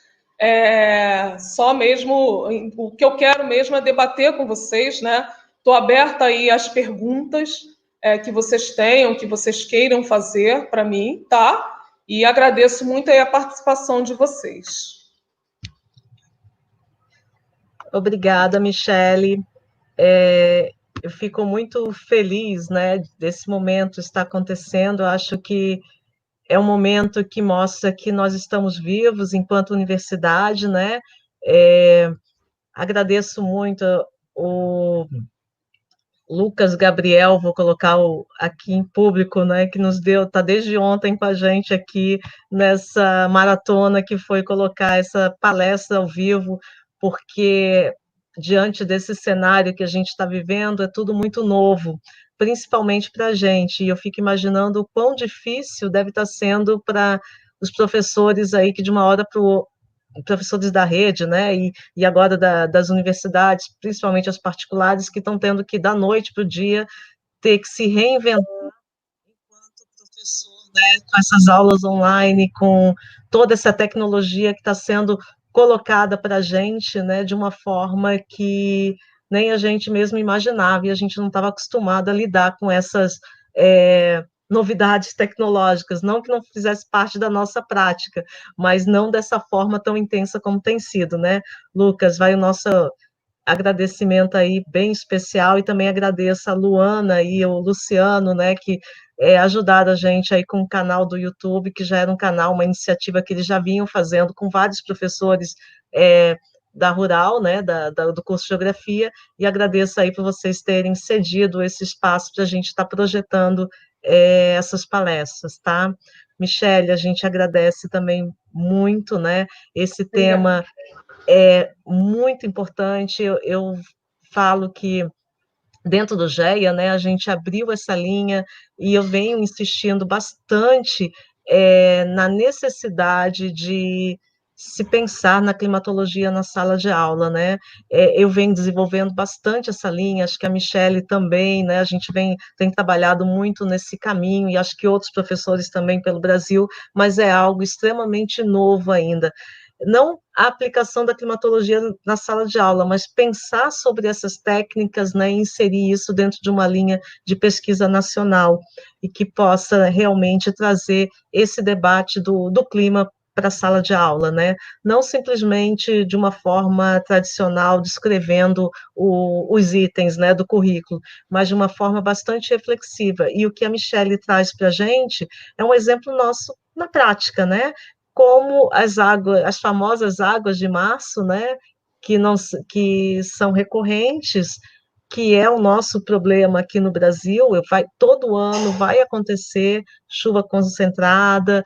Speaker 3: Só mesmo, o que eu quero mesmo é debater com vocês, né? Estou aberta aí às perguntas que vocês tenham, que vocês queiram fazer para mim, tá? E agradeço muito aí a participação de vocês.
Speaker 1: Obrigada, Michele. Eu fico muito feliz, né, desse momento estar acontecendo. Eu acho que é um momento que mostra que nós estamos vivos enquanto universidade, né? Agradeço muito o Lucas Gabriel, vou colocar aqui em público, né, que nos deu, está desde ontem com a gente aqui nessa maratona que foi colocar essa palestra ao vivo, porque diante desse cenário que a gente está vivendo, é tudo muito novo, principalmente para a gente, e eu fico imaginando o quão difícil deve estar sendo para os professores aí que de uma hora para professores da rede, né, e agora das universidades, principalmente as particulares, que estão tendo que, da noite para o dia, ter que se reinventar enquanto professor, né, com essas aulas online, com toda essa tecnologia que está sendo colocada para a gente, né, de uma forma que nem a gente mesmo imaginava, e a gente não estava acostumado a lidar com essas novidades tecnológicas, não que não fizesse parte da nossa prática, mas não dessa forma tão intensa como tem sido, né? Lucas, vai o nosso agradecimento aí bem especial, e também agradeço a Luana e o Luciano, né, que ajudaram a gente aí com o canal do YouTube, que já era um canal, uma iniciativa que eles já vinham fazendo com vários professores da Rural, né, do curso de Geografia, e agradeço aí por vocês terem cedido esse espaço para a gente estar projetando essas palestras, tá? Michele, a gente agradece também muito, né, esse tema é muito importante. Eu falo que dentro do GEA, né, a gente abriu essa linha e eu venho insistindo bastante na necessidade de se pensar na climatologia na sala de aula, né? Eu venho desenvolvendo bastante essa linha, acho que a Michele também, né? A gente tem trabalhado muito nesse caminho, e acho que outros professores também pelo Brasil, mas é algo extremamente novo ainda. Não a aplicação da climatologia na sala de aula, mas pensar sobre essas técnicas, né, e inserir isso dentro de uma linha de pesquisa nacional, e que possa realmente trazer esse debate do clima para a sala de aula, né? Não simplesmente de uma forma tradicional, descrevendo os itens, né, do currículo, mas de uma forma bastante reflexiva. E o que a Michele traz para a gente é um exemplo nosso na prática, né? Como as famosas águas de março, né, que são recorrentes, que é o nosso problema aqui no Brasil. Todo ano vai acontecer chuva concentrada.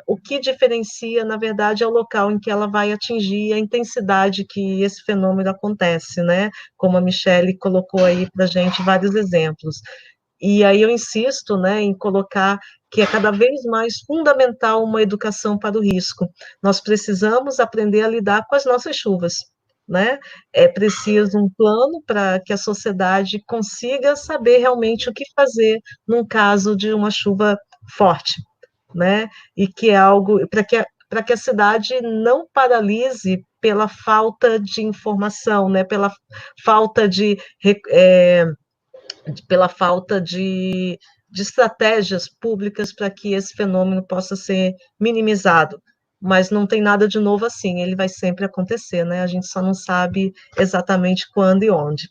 Speaker 1: O que diferencia, na verdade, é o local em que ela vai atingir, a intensidade que esse fenômeno acontece, né? Como a Michele colocou aí para a gente vários exemplos. E aí eu insisto, né, em colocar que é cada vez mais fundamental uma educação para o risco. Nós precisamos aprender a lidar com as nossas chuvas, né? É preciso um plano para que a sociedade consiga saber realmente o que fazer num caso de uma chuva forte, né? E que é algo para que a cidade não paralise pela falta de informação, né? Pela falta de estratégias públicas para que esse fenômeno possa ser minimizado. Mas não tem nada de novo assim, ele vai sempre acontecer, né? A gente só não sabe exatamente quando e onde.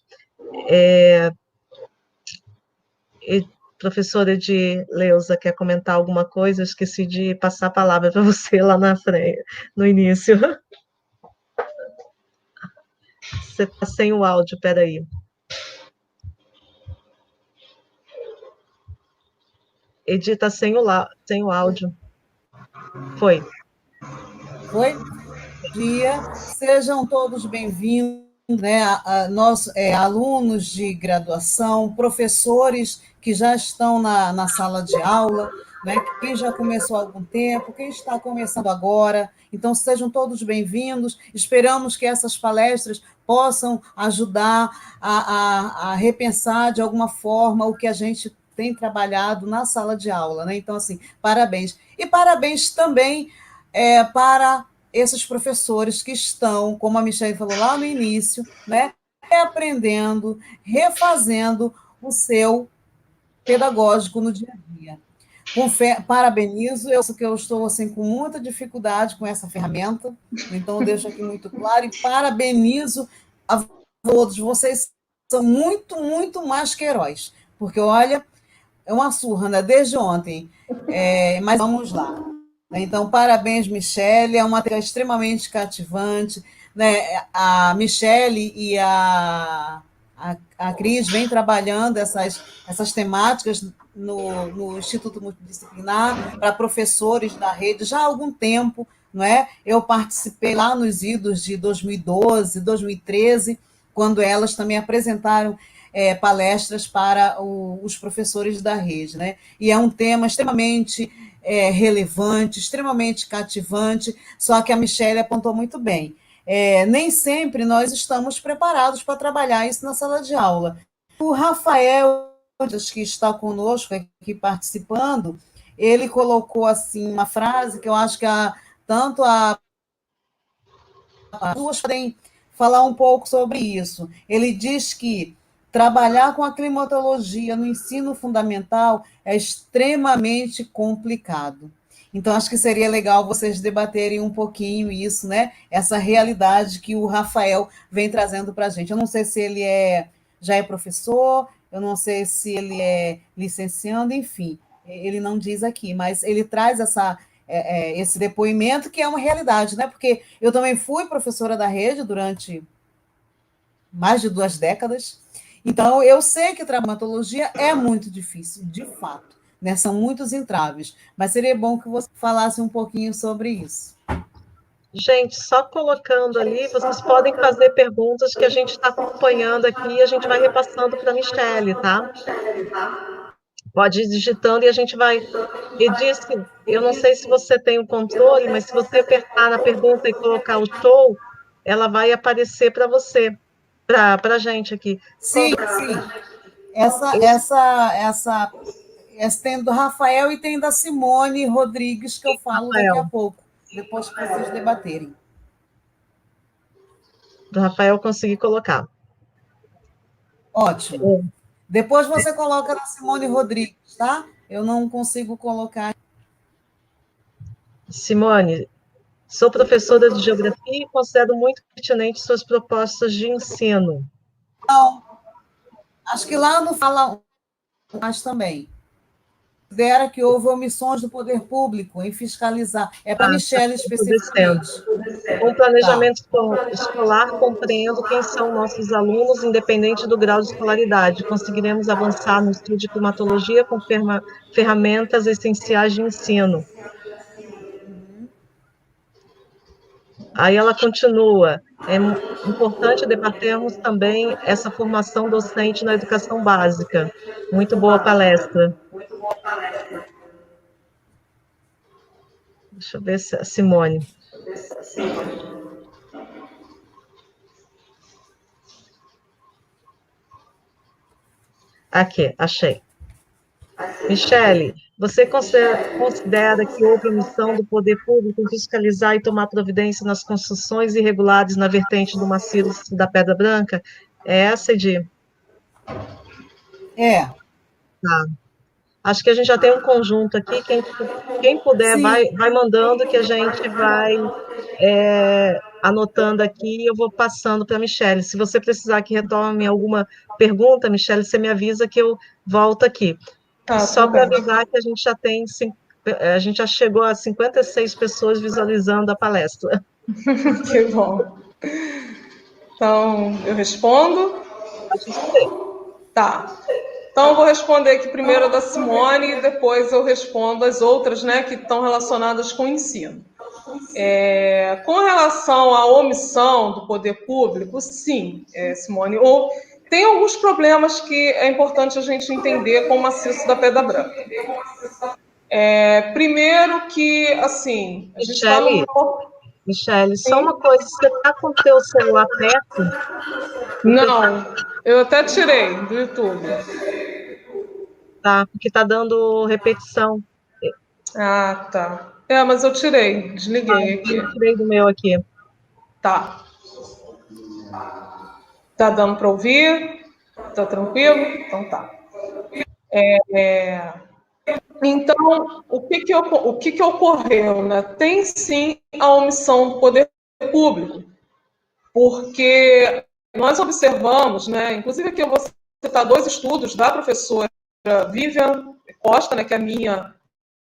Speaker 1: Professora Edileuza, quer comentar alguma coisa? Eu esqueci de passar a palavra para você lá na frente, no início. Você está sem o áudio, peraí. Edi, está sem o áudio. Foi.
Speaker 2: Oi? Bom dia, sejam todos bem-vindos, né, alunos de graduação, professores que já estão na sala de aula, né, quem já começou há algum tempo, quem está começando agora. Então, sejam todos bem-vindos. Esperamos que essas palestras possam ajudar a repensar de alguma forma o que a gente tem trabalhado na sala de aula, né? Então, assim, parabéns. E parabéns também para esses professores que estão, como a Michelle falou lá no início, né, reaprendendo, refazendo o seu pedagógico no dia a dia. Parabenizo, eu sei que eu estou assim, com muita dificuldade com essa ferramenta, então eu deixo aqui muito claro, e parabenizo a todos, vocês são muito, muito mais que heróis, porque, olha, é uma surra, né? Desde ontem, mas vamos lá. Então, parabéns, Michele, é uma trilha extremamente cativante, né? A Michele e a Cris vêm trabalhando essas temáticas no Instituto Multidisciplinar para professores da rede já há algum tempo, não é? Eu participei lá nos idos de 2012, 2013, quando elas também apresentaram palestras para os professores da rede, né? E é um tema extremamente relevante, extremamente cativante, só que a Michelle apontou muito bem. Nem sempre nós estamos preparados para trabalhar isso na sala de aula. O Rafael, que está conosco aqui participando, ele colocou assim uma frase que eu acho que tanto as duas podem falar um pouco sobre isso. Ele diz que trabalhar com a climatologia no ensino fundamental é extremamente complicado. Então, acho que seria legal vocês debaterem um pouquinho isso, né? Essa realidade que o Rafael vem trazendo para a gente. Eu não sei se ele já é professor, eu não sei se ele é licenciando, enfim, ele não diz aqui, mas ele traz esse depoimento que é uma realidade, né? Porque eu também fui professora da rede durante mais de 2 décadas, então eu sei que traumatologia é muito difícil, de fato, né? São muitos entraves, mas seria bom que você falasse um pouquinho sobre isso.
Speaker 1: Gente, só colocando ali, vocês podem fazer perguntas que a gente está acompanhando aqui e a gente vai repassando para a Michele, tá? Pode ir digitando e a gente vai. E disse, eu não sei se você tem o controle, mas se você apertar na pergunta e colocar o show, ela vai aparecer para você, para a gente aqui.
Speaker 2: Sim, sim. Essa tem do Rafael e tem da Simone Rodrigues, que eu falo daqui a pouco, depois que vocês debaterem.
Speaker 1: Do Rafael conseguir colocar.
Speaker 2: Ótimo. Depois você coloca da Simone Rodrigues, tá? Eu não consigo colocar.
Speaker 1: Simone, sou professora de geografia e considero muito pertinente suas propostas de ensino.
Speaker 2: Não, acho que lá não fala mais também. Considera que houve omissões do poder público em fiscalizar. É para a Michelle especificamente.
Speaker 1: Com planejamento escolar, compreendo quem são nossos alunos, independente do grau de escolaridade. Conseguiremos avançar no estudo de climatologia com ferramentas essenciais de ensino. Aí ela continua. É importante debatermos também essa formação docente na educação básica. Muito boa palestra. Deixa eu ver se a Simone. Aqui, achei. Michele, você considera que houve omissão do poder público em fiscalizar e tomar providência nas construções irregulares na vertente do maciço da Pedra Branca? É essa, Edi? Tá. Acho que a gente já tem um conjunto aqui, quem puder vai mandando que a gente vai anotando aqui e eu vou passando para a Michele. Se você precisar que retome alguma pergunta, Michele, você me avisa que eu volto aqui. Só para avisar que a gente já chegou a 56 pessoas visualizando a palestra.
Speaker 3: Que bom. Então, eu respondo?
Speaker 1: Pode responder.
Speaker 3: Tá. Então, eu vou responder aqui primeiro a da Simone e depois eu respondo as outras, né, que estão relacionadas com o ensino. Com relação à omissão do poder público, sim, Simone, tem alguns problemas que é importante a gente entender com o maciço da Pedra Branca. Primeiro que, assim, a gente está no...
Speaker 1: Michele, só uma coisa, você está com o seu celular perto?
Speaker 3: Não, eu até tirei do YouTube.
Speaker 1: Tá, porque está dando repetição.
Speaker 3: Ah, tá. Mas eu tirei, desliguei aqui.
Speaker 1: Eu tirei do meu aqui.
Speaker 3: Tá. Tá dando para ouvir? Tá tranquilo? Então tá. Então, o que ocorreu? Né? Tem sim a omissão do poder público, porque nós observamos, né, inclusive aqui eu vou citar 2 estudos da professora Vivian Costa, né, que é a minha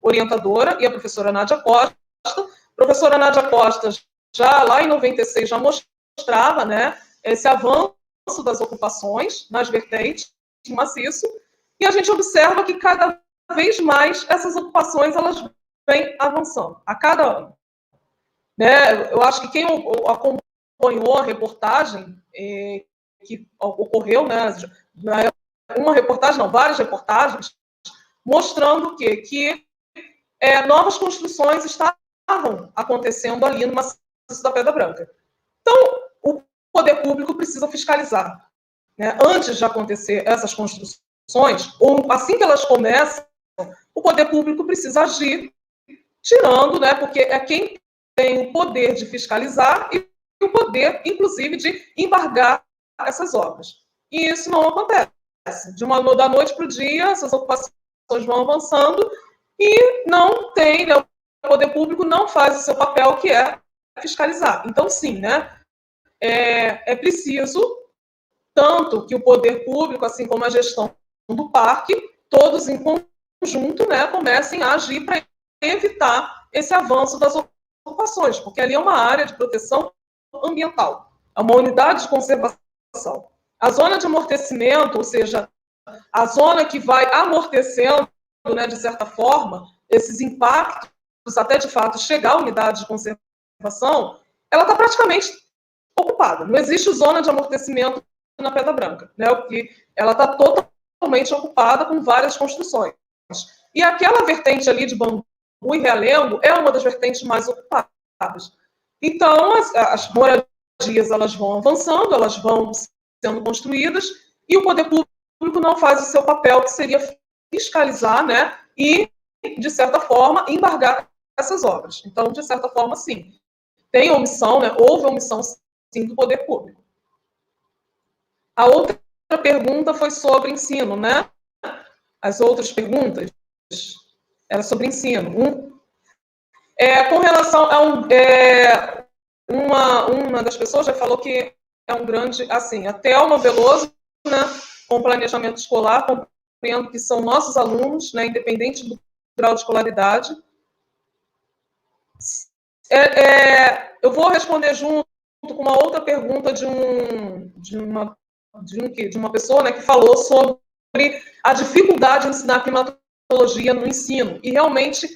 Speaker 3: orientadora, e a professora Nádia Costa. A professora Nádia Costa, já lá em 96, já mostrava, né, esse avanço das ocupações nas vertentes de maciço, e a gente observa que cada vez mais essas ocupações elas vêm avançando a cada ano. Né? Eu acho que quem acompanhou a reportagem que ocorreu, né, uma reportagem, não, várias reportagens, mostrando o quê? Que novas construções estavam acontecendo ali no maciço da Pedra Branca. Então, o poder público precisa fiscalizar. Né? Antes de acontecer essas construções, ou assim que elas começam, o poder público precisa agir, tirando, né, porque é quem tem o poder de fiscalizar e o poder, inclusive, de embargar essas obras. E isso não acontece. Da noite para o dia, essas ocupações vão avançando e não tem, né, o poder público não faz o seu papel, que é fiscalizar. Então, sim, né, é preciso tanto que o poder público, assim como a gestão do parque, todos em conjunto, né, comecem a agir para evitar esse avanço das ocupações, porque ali é uma área de proteção ambiental, é uma unidade de conservação. A zona de amortecimento, ou seja, a zona que vai amortecendo, né, de certa forma, esses impactos, até de fato chegar à unidade de conservação, ela está praticamente ocupada. Não existe zona de amortecimento na Pedra Branca, né? Porque ela está totalmente ocupada com várias construções. E aquela vertente ali de Bangu e Realengo é uma das vertentes mais ocupadas. Então, as moradias elas vão avançando, elas vão sendo construídas, e o poder público não faz o seu papel, que seria fiscalizar, né, e, de certa forma, embargar essas obras. Então, de certa forma, sim. Tem omissão, né, houve omissão, sim, do poder público. A outra pergunta foi sobre ensino, né? As outras perguntas eram sobre ensino. Com relação a uma das pessoas já falou que é um grande, assim, a Thelma Veloso, né, com planejamento escolar, compreendo que são nossos alunos, né, independente do grau de escolaridade. Eu vou responder junto com uma outra pergunta de uma pessoa, né, que falou sobre a dificuldade de ensinar climatologia no ensino. E realmente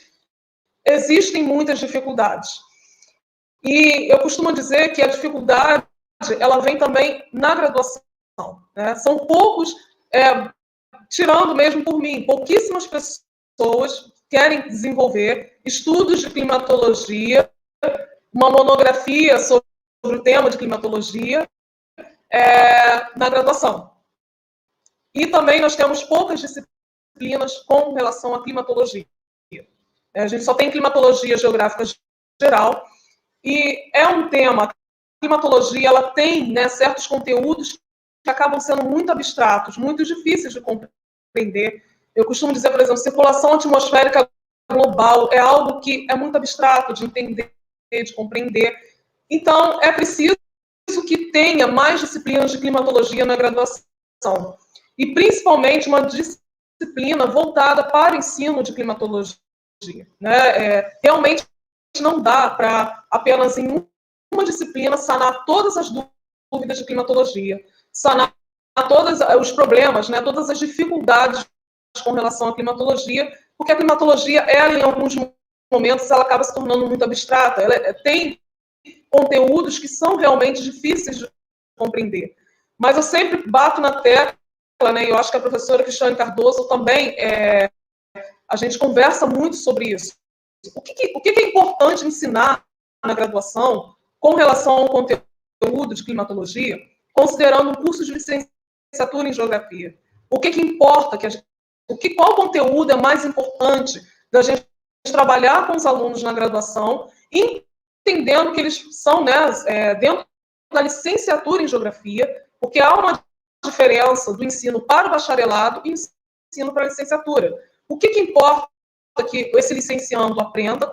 Speaker 3: existem muitas dificuldades. E eu costumo dizer que a dificuldade ela vem também na graduação. Né? São poucos, tirando mesmo por mim, pouquíssimas pessoas querem desenvolver estudos de climatologia, uma monografia sobre o tema de climatologia, na graduação. E também nós temos poucas disciplinas com relação à climatologia. A gente só tem climatologia geográfica geral, e é um tema, a climatologia ela tem, né, certos conteúdos que acabam sendo muito abstratos, muito difíceis de compreender. Eu costumo dizer, por exemplo, circulação atmosférica global é algo que é muito abstrato de entender, de compreender. Então, é preciso que tenha mais disciplinas de climatologia na graduação. E, principalmente, uma disciplina voltada para o ensino de climatologia. Né? Realmente não dá para apenas em uma disciplina sanar todas as dúvidas de climatologia, sanar todos os problemas, né? Todas as dificuldades com relação à climatologia, porque a climatologia, em alguns momentos, ela acaba se tornando muito abstrata. Ela tem conteúdos que são realmente difíceis de compreender. Mas eu sempre bato na tecla, né, eu acho que a professora Cristiane Cardoso também, a gente conversa muito sobre isso. O que é importante ensinar na graduação com relação ao conteúdo de climatologia, considerando um curso de licenciatura em geografia? O que importa? Qual conteúdo é mais importante da gente trabalhar com os alunos na graduação, entendendo que eles são, né, dentro da licenciatura em geografia, porque há uma diferença do ensino para o bacharelado e ensino para a licenciatura. O que importa que esse licenciando aprenda,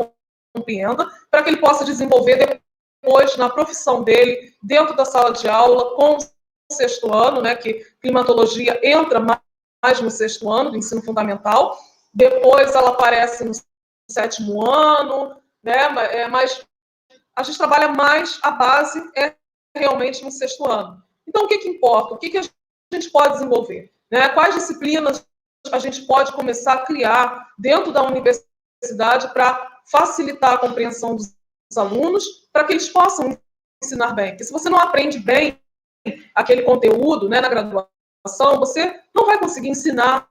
Speaker 3: compreenda, para que ele possa desenvolver depois na profissão dele, dentro da sala de aula, com o sexto ano, né, que climatologia entra mais no sexto ano do ensino fundamental, depois ela aparece no sétimo ano, né, mas a gente trabalha mais, a base é realmente no sexto ano. Então, o que importa? O que a gente pode desenvolver? Né? Quais disciplinas a gente pode começar a criar dentro da universidade para facilitar a compreensão dos alunos, para que eles possam ensinar bem? Porque se você não aprende bem aquele conteúdo, né, na graduação, você não vai conseguir ensinar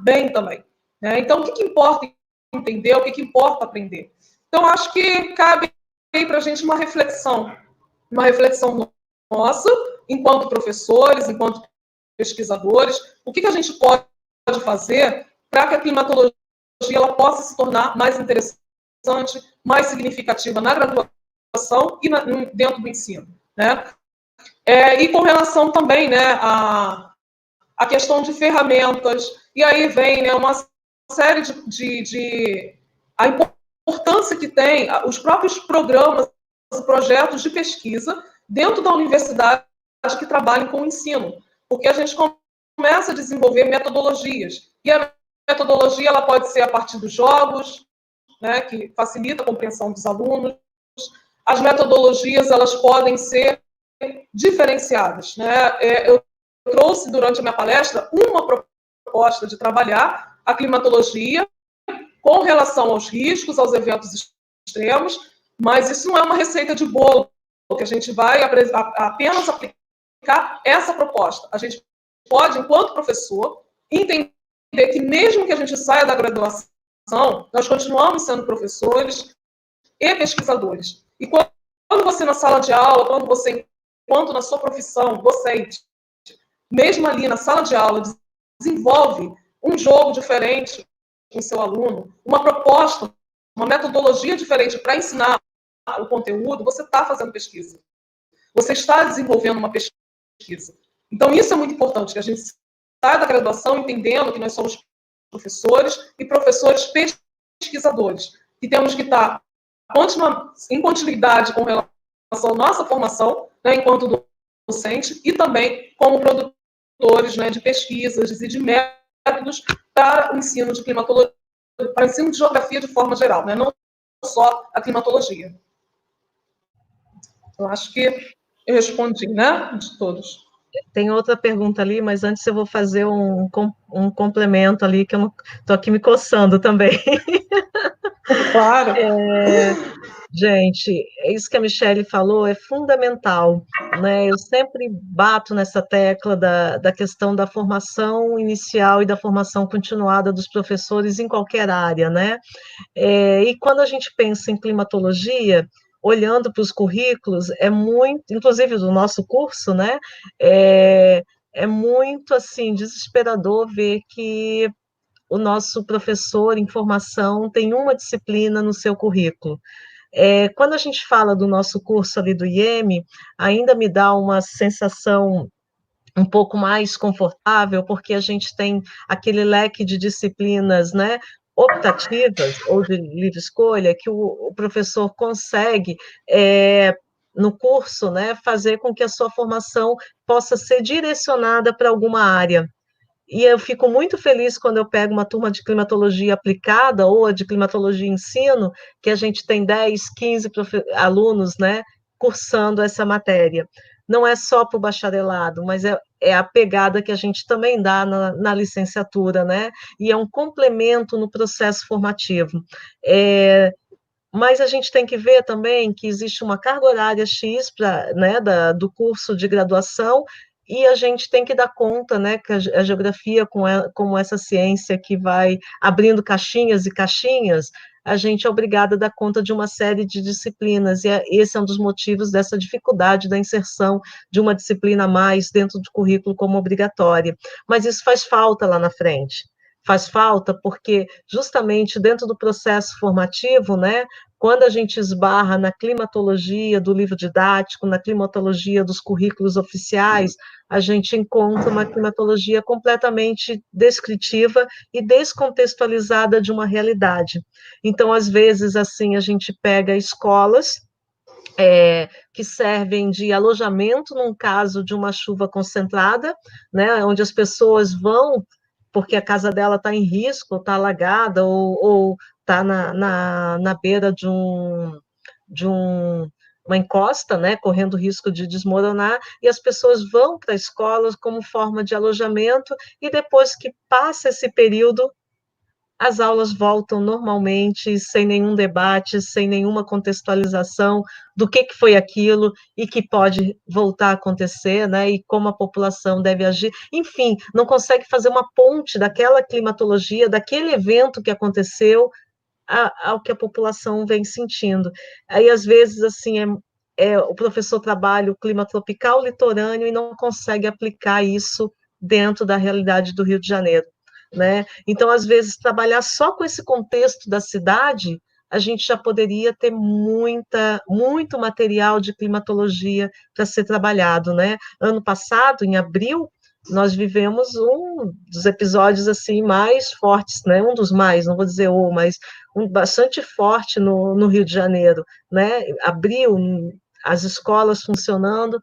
Speaker 3: bem também. Né? Então, o que importa entender, o que importa aprender? Então, acho que cabe para a gente uma reflexão nossa, enquanto professores, enquanto pesquisadores, o que a gente pode fazer para que a climatologia ela possa se tornar mais interessante, mais significativa na graduação e dentro do ensino, né? E com relação também, né, a questão de ferramentas, e aí vem, né, uma série a importância que tem os próprios programas e projetos de pesquisa dentro da universidade que trabalham com o ensino, porque a gente começa a desenvolver metodologias, e a metodologia ela pode ser a partir dos jogos, né, que facilita a compreensão dos alunos, as metodologias elas podem ser diferenciadas, né? Eu trouxe durante a minha palestra uma proposta de trabalhar a climatologia com relação aos riscos, aos eventos extremos, mas isso não é uma receita de bolo, que a gente vai apenas aplicar essa proposta. A gente pode, enquanto professor, entender que mesmo que a gente saia da graduação, nós continuamos sendo professores e pesquisadores. E quando você na sala de aula, enquanto na sua profissão docente, mesmo ali na sala de aula, desenvolve um jogo diferente com o seu aluno, uma proposta, uma metodologia diferente para ensinar o conteúdo, você está fazendo pesquisa. Você está desenvolvendo uma pesquisa. Então, isso é muito importante, que a gente saia da graduação entendendo que nós somos professores e professores pesquisadores, que temos que estar em continuidade com relação à nossa formação, né, enquanto docente, e também como produtores, né, de pesquisas e de métodos para o ensino de climatologia, para o ensino de geografia de forma geral, né, não só a climatologia. Eu acho que eu respondi, né, de todos.
Speaker 1: Tem outra pergunta ali, mas antes eu vou fazer um complemento ali, que eu estou aqui me coçando também.
Speaker 3: Claro.
Speaker 1: Gente, isso que a Michelle falou é fundamental, né? Eu sempre bato nessa tecla da questão da formação inicial e da formação continuada dos professores em qualquer área, né? E quando a gente pensa em climatologia, olhando para os currículos, é muito, inclusive do nosso curso, né? É muito assim desesperador ver que o nosso professor em formação tem uma disciplina no seu currículo. Quando a gente fala do nosso curso ali do IEM, ainda me dá uma sensação um pouco mais confortável, porque a gente tem aquele leque de disciplinas, né, optativas ou de livre escolha, que o professor consegue, no curso, né, fazer com que a sua formação possa ser direcionada para alguma área. E eu fico muito feliz quando eu pego uma turma de climatologia aplicada ou a de climatologia e ensino, que a gente tem 10, 15 alunos, né, cursando essa matéria. Não é só para o bacharelado, mas é a pegada que a gente também dá na licenciatura, né? E é um complemento no processo formativo. Mas a gente tem que ver também que existe uma carga horária X né, do curso de graduação, e a gente tem que dar conta, né, que a geografia, como essa ciência que vai abrindo caixinhas e caixinhas, a gente é obrigada a dar conta de uma série de disciplinas, e esse é um dos motivos dessa dificuldade da inserção de uma disciplina a mais dentro do currículo como obrigatória. Mas isso faz falta lá na frente. Faz falta porque, justamente dentro do processo formativo, né, Quando a gente esbarra na climatologia do livro didático, na climatologia dos currículos oficiais, a gente encontra uma climatologia completamente descritiva e descontextualizada de uma realidade. Então, às vezes, assim, a gente pega escolas que servem de alojamento num caso de uma chuva concentrada, né, onde as pessoas vão porque a casa dela está em risco, está alagada, ou está na beira de uma encosta, né, correndo risco de desmoronar, e as pessoas vão para a escola como forma de alojamento, e depois que passa esse período, as aulas voltam normalmente, sem nenhum debate, sem nenhuma contextualização do que foi aquilo e que pode voltar a acontecer, né? E como a população deve agir. Enfim, não consegue fazer uma ponte daquela climatologia, daquele evento que aconteceu, ao que a população vem sentindo. Aí, às vezes, assim, o professor trabalha o clima tropical litorâneo e não consegue aplicar isso dentro da realidade do Rio de Janeiro, né? Então, às vezes, trabalhar só com esse contexto da cidade, a gente já poderia ter muito material de climatologia para ser trabalhado, né? Ano passado, em abril, nós vivemos um dos episódios assim mais fortes, né? Um dos mais, não vou dizer mas bastante forte no Rio de Janeiro, né? Abril, as escolas funcionando,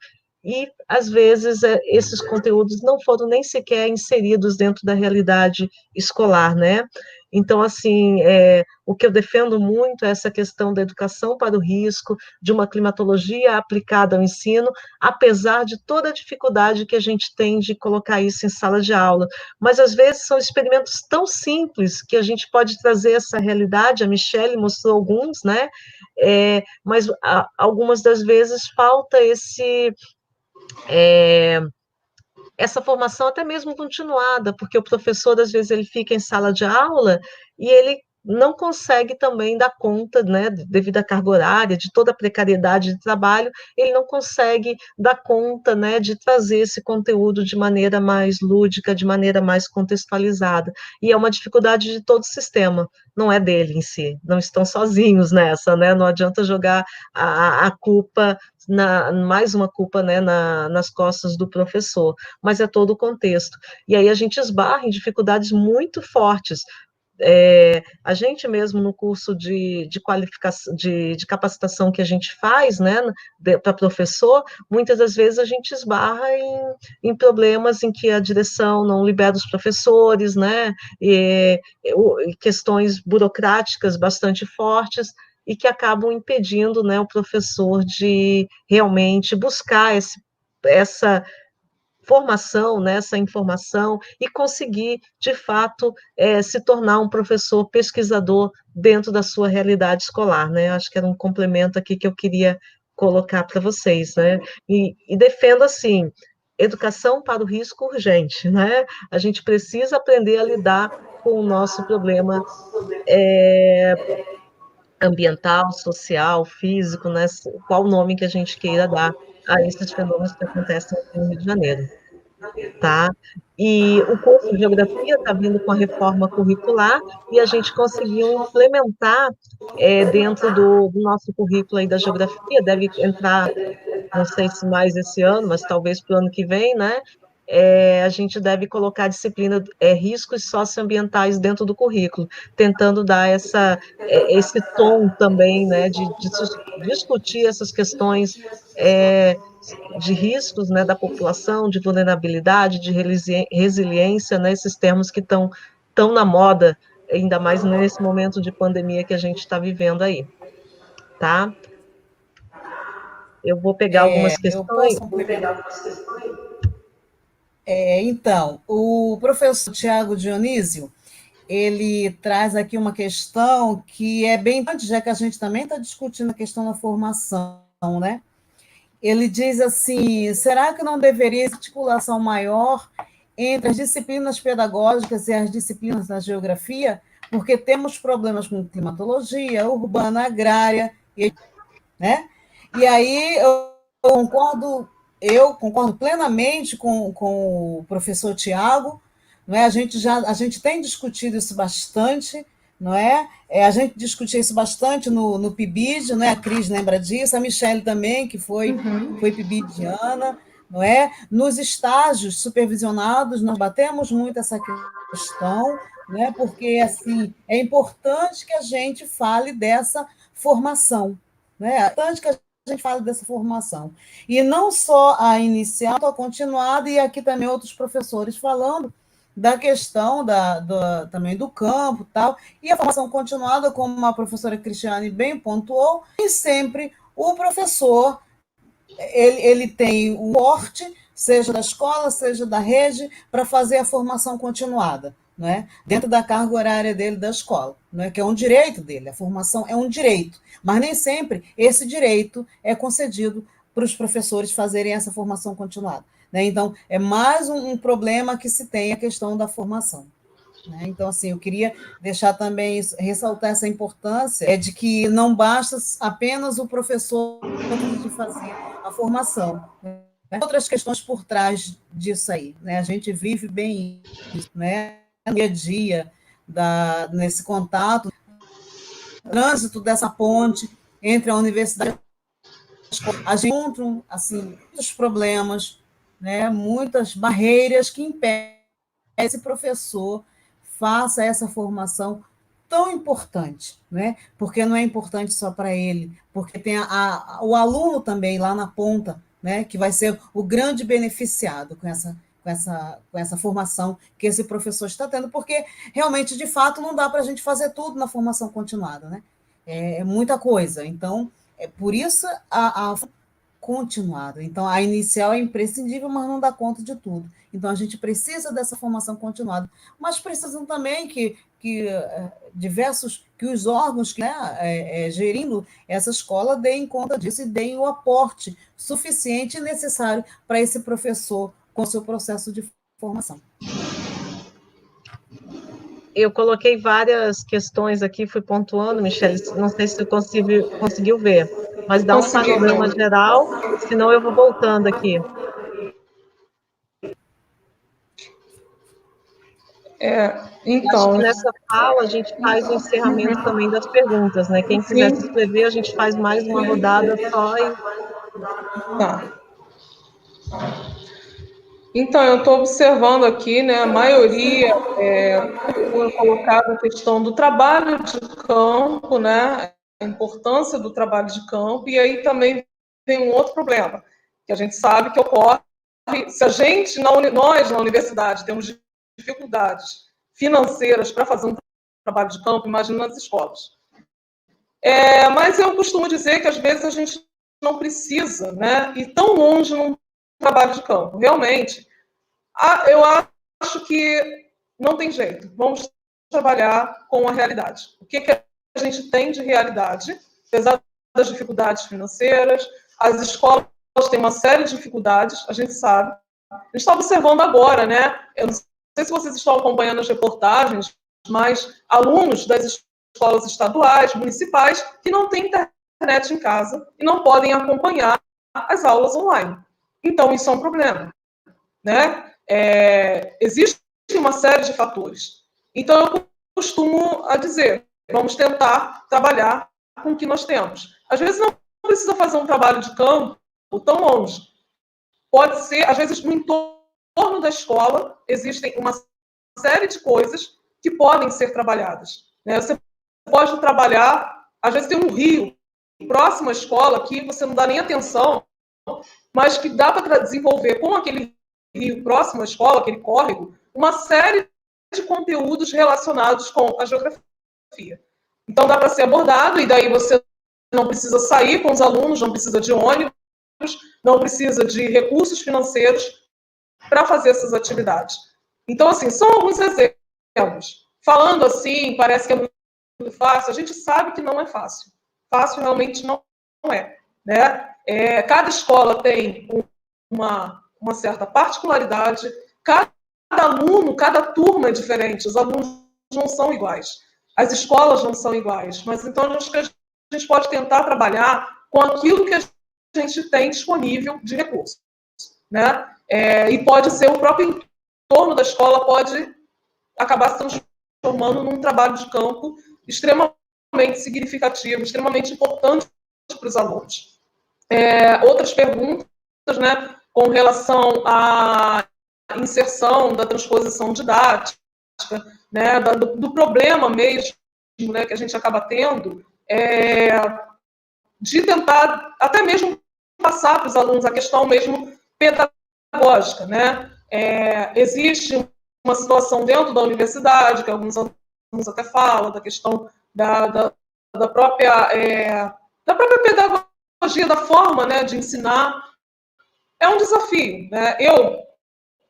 Speaker 1: e, às vezes, esses conteúdos não foram nem sequer inseridos dentro da realidade escolar, né? Então, assim, o que eu defendo muito é essa questão da educação para o risco, de uma climatologia aplicada ao ensino, apesar de toda a dificuldade que a gente tem de colocar isso em sala de aula. Mas, às vezes, são experimentos tão simples que a gente pode trazer essa realidade, a Michelle mostrou alguns, né? Mas algumas das vezes falta essa formação até mesmo continuada, porque o professor, às vezes, ele fica em sala de aula e ele não consegue também dar conta, né, devido à carga horária, de toda a precariedade de trabalho, ele não consegue dar conta, né, de trazer esse conteúdo de maneira mais lúdica, de maneira mais contextualizada. E é uma dificuldade de todo o sistema, não é dele em si, não estão sozinhos nessa, né, não adianta jogar a culpa mais uma culpa, né, nas costas do professor, mas é todo o contexto. E aí a gente esbarra em dificuldades muito fortes. A gente mesmo no curso de qualificação, de capacitação que a gente faz, né, para professor, muitas das vezes a gente esbarra em problemas em que a direção não libera os professores, né, e questões burocráticas bastante fortes, e que acabam impedindo, né, o professor de realmente buscar essa formação, né, essa informação, e conseguir, de fato, se tornar um professor pesquisador dentro da sua realidade escolar, né? Acho que era um complemento aqui que eu queria colocar para vocês, né? E defendo, assim, educação para o risco urgente, né? A gente precisa aprender a lidar com o nosso problema ambiental, social, físico, né? Qual o nome que a gente queira dar a esses fenômenos que acontecem aqui no Rio de Janeiro, tá? E o curso de Geografia está vindo com a reforma curricular, e a gente conseguiu implementar dentro do nosso currículo aí da Geografia, deve entrar, não sei se mais esse ano, mas talvez para o ano que vem, né? A gente deve colocar a disciplina riscos socioambientais dentro do currículo, tentando dar esse tom também, né, de discutir essas questões de riscos, né, da população, de vulnerabilidade, de resiliência, né, esses termos que estão tão na moda, ainda mais nesse momento de pandemia que a gente está vivendo aí, tá? Eu vou pegar algumas
Speaker 2: Eu
Speaker 1: questões.
Speaker 2: posso complementar? Então, o professor Tiago Dionísio, ele traz aqui uma questão que é bem importante, já que a gente também está discutindo a questão da formação, né? Ele diz assim: será que não deveria existir articulação maior entre as disciplinas pedagógicas e as disciplinas da geografia? Porque temos problemas com climatologia, urbana, agrária, né? E aí eu concordo plenamente com o professor Tiago, né? A gente tem discutido isso bastante, não é? A gente discutiu isso bastante no PIBID, né? A Cris lembra disso, a Michelle também, que foi PIBIDiana, não é? Nos estágios supervisionados, nós batemos muito essa questão, né? Porque, assim, é importante que a gente fale dessa formação, né? É importante que a gente fale dessa formação. E não só a inicial, a continuada, e aqui também outros professores falando da questão também do campo tal, e a formação continuada, como a professora Cristiane bem pontuou, e sempre o professor ele tem o porte, seja da escola, seja da rede, para fazer a formação continuada, não é? Dentro da carga horária dele da escola, não é? Que é um direito dele, a formação é um direito, mas nem sempre esse direito é concedido para os professores fazerem essa formação continuada. Né? Então, é mais um problema que se tem a questão da formação. Né? Então, assim, eu queria deixar também, ressaltar essa importância de que não basta apenas o professor de fazer a formação. Né? Outras questões por trás disso aí. Né? A gente vive bem isso, né? No dia a dia, nesse contato, trânsito dessa ponte entre a universidade e a escola. A gente encontra, assim, muitos problemas, né? Muitas barreiras que impedem que esse professor faça essa formação tão importante, né? Porque não é importante só para ele, porque tem o aluno também lá na ponta, né? Que vai ser o grande beneficiado com essa formação que esse professor está tendo, porque realmente, de fato, não dá para a gente fazer tudo na formação continuada, né? É muita coisa. Então, é por isso a continuada. Então, a inicial é imprescindível, mas não dá conta de tudo. Então, a gente precisa dessa formação continuada. Mas precisam também que que os órgãos que, né, gerindo essa escola deem conta disso e deem o aporte suficiente e necessário para esse professor com o seu processo de formação.
Speaker 1: Eu coloquei várias questões aqui, fui pontuando, Michele, não sei se você conseguiu ver, mas dá um panorama geral, senão eu vou voltando aqui.
Speaker 3: Então,
Speaker 1: acho que nessa fala a gente faz o encerramento também das perguntas, né? Quem quiser se inscrever, a gente faz mais uma rodada só e...
Speaker 3: Tá. Então, eu estou observando aqui, né, a maioria foi colocada a questão do trabalho de campo, né, a importância do trabalho de campo, e aí também tem um outro problema, que a gente sabe que ocorre, se a gente, nós na universidade, temos dificuldades financeiras para fazer um trabalho de campo, imagina nas escolas. Mas eu costumo dizer que às vezes a gente não precisa, né, ir tão longe num trabalho de campo. Realmente, eu acho que não tem jeito. Vamos trabalhar com a realidade. O que a gente tem de realidade, apesar das dificuldades financeiras, as escolas têm uma série de dificuldades, a gente sabe. A gente está observando agora, né? Eu não sei se vocês estão acompanhando as reportagens, mas alunos das escolas estaduais, municipais, que não têm internet em casa e não podem acompanhar as aulas online. Então, isso é um problema, né? Existe uma série de fatores. Então, eu costumo dizer, vamos tentar trabalhar com o que nós temos. Às vezes, não precisa fazer um trabalho de campo tão longe. Pode ser, às vezes, no entorno da escola, existem uma série de coisas que podem ser trabalhadas. Né? Você pode trabalhar, às vezes tem um rio próximo à escola que você não dá nem atenção, mas que dá para desenvolver com aquele rio próximo à escola, aquele córrego, uma série de conteúdos relacionados com a geografia. Então, dá para ser abordado, e daí você não precisa sair com os alunos, não precisa de ônibus, não precisa de recursos financeiros para fazer essas atividades. Então, assim, são alguns exemplos. Falando assim, parece que é muito fácil, a gente sabe que não é fácil. Fácil realmente não é. Né? Cada escola tem uma certa particularidade, cada aluno, cada turma é diferente, os alunos não são iguais, as escolas não são iguais, mas então acho que a gente pode tentar trabalhar com aquilo que a gente tem disponível de recursos. Né? E pode ser o próprio entorno da escola, pode acabar se transformando num trabalho de campo extremamente significativo, extremamente importante para os alunos. Outras perguntas, né, com relação à inserção da transposição didática, né, do problema mesmo, né, que a gente acaba tendo, de tentar até mesmo passar para os alunos a questão mesmo pedagógica, né? Existe uma situação dentro da universidade, que alguns alunos até falam, da questão da própria pedagogia, da forma, né, de ensinar. É um desafio, né? Eu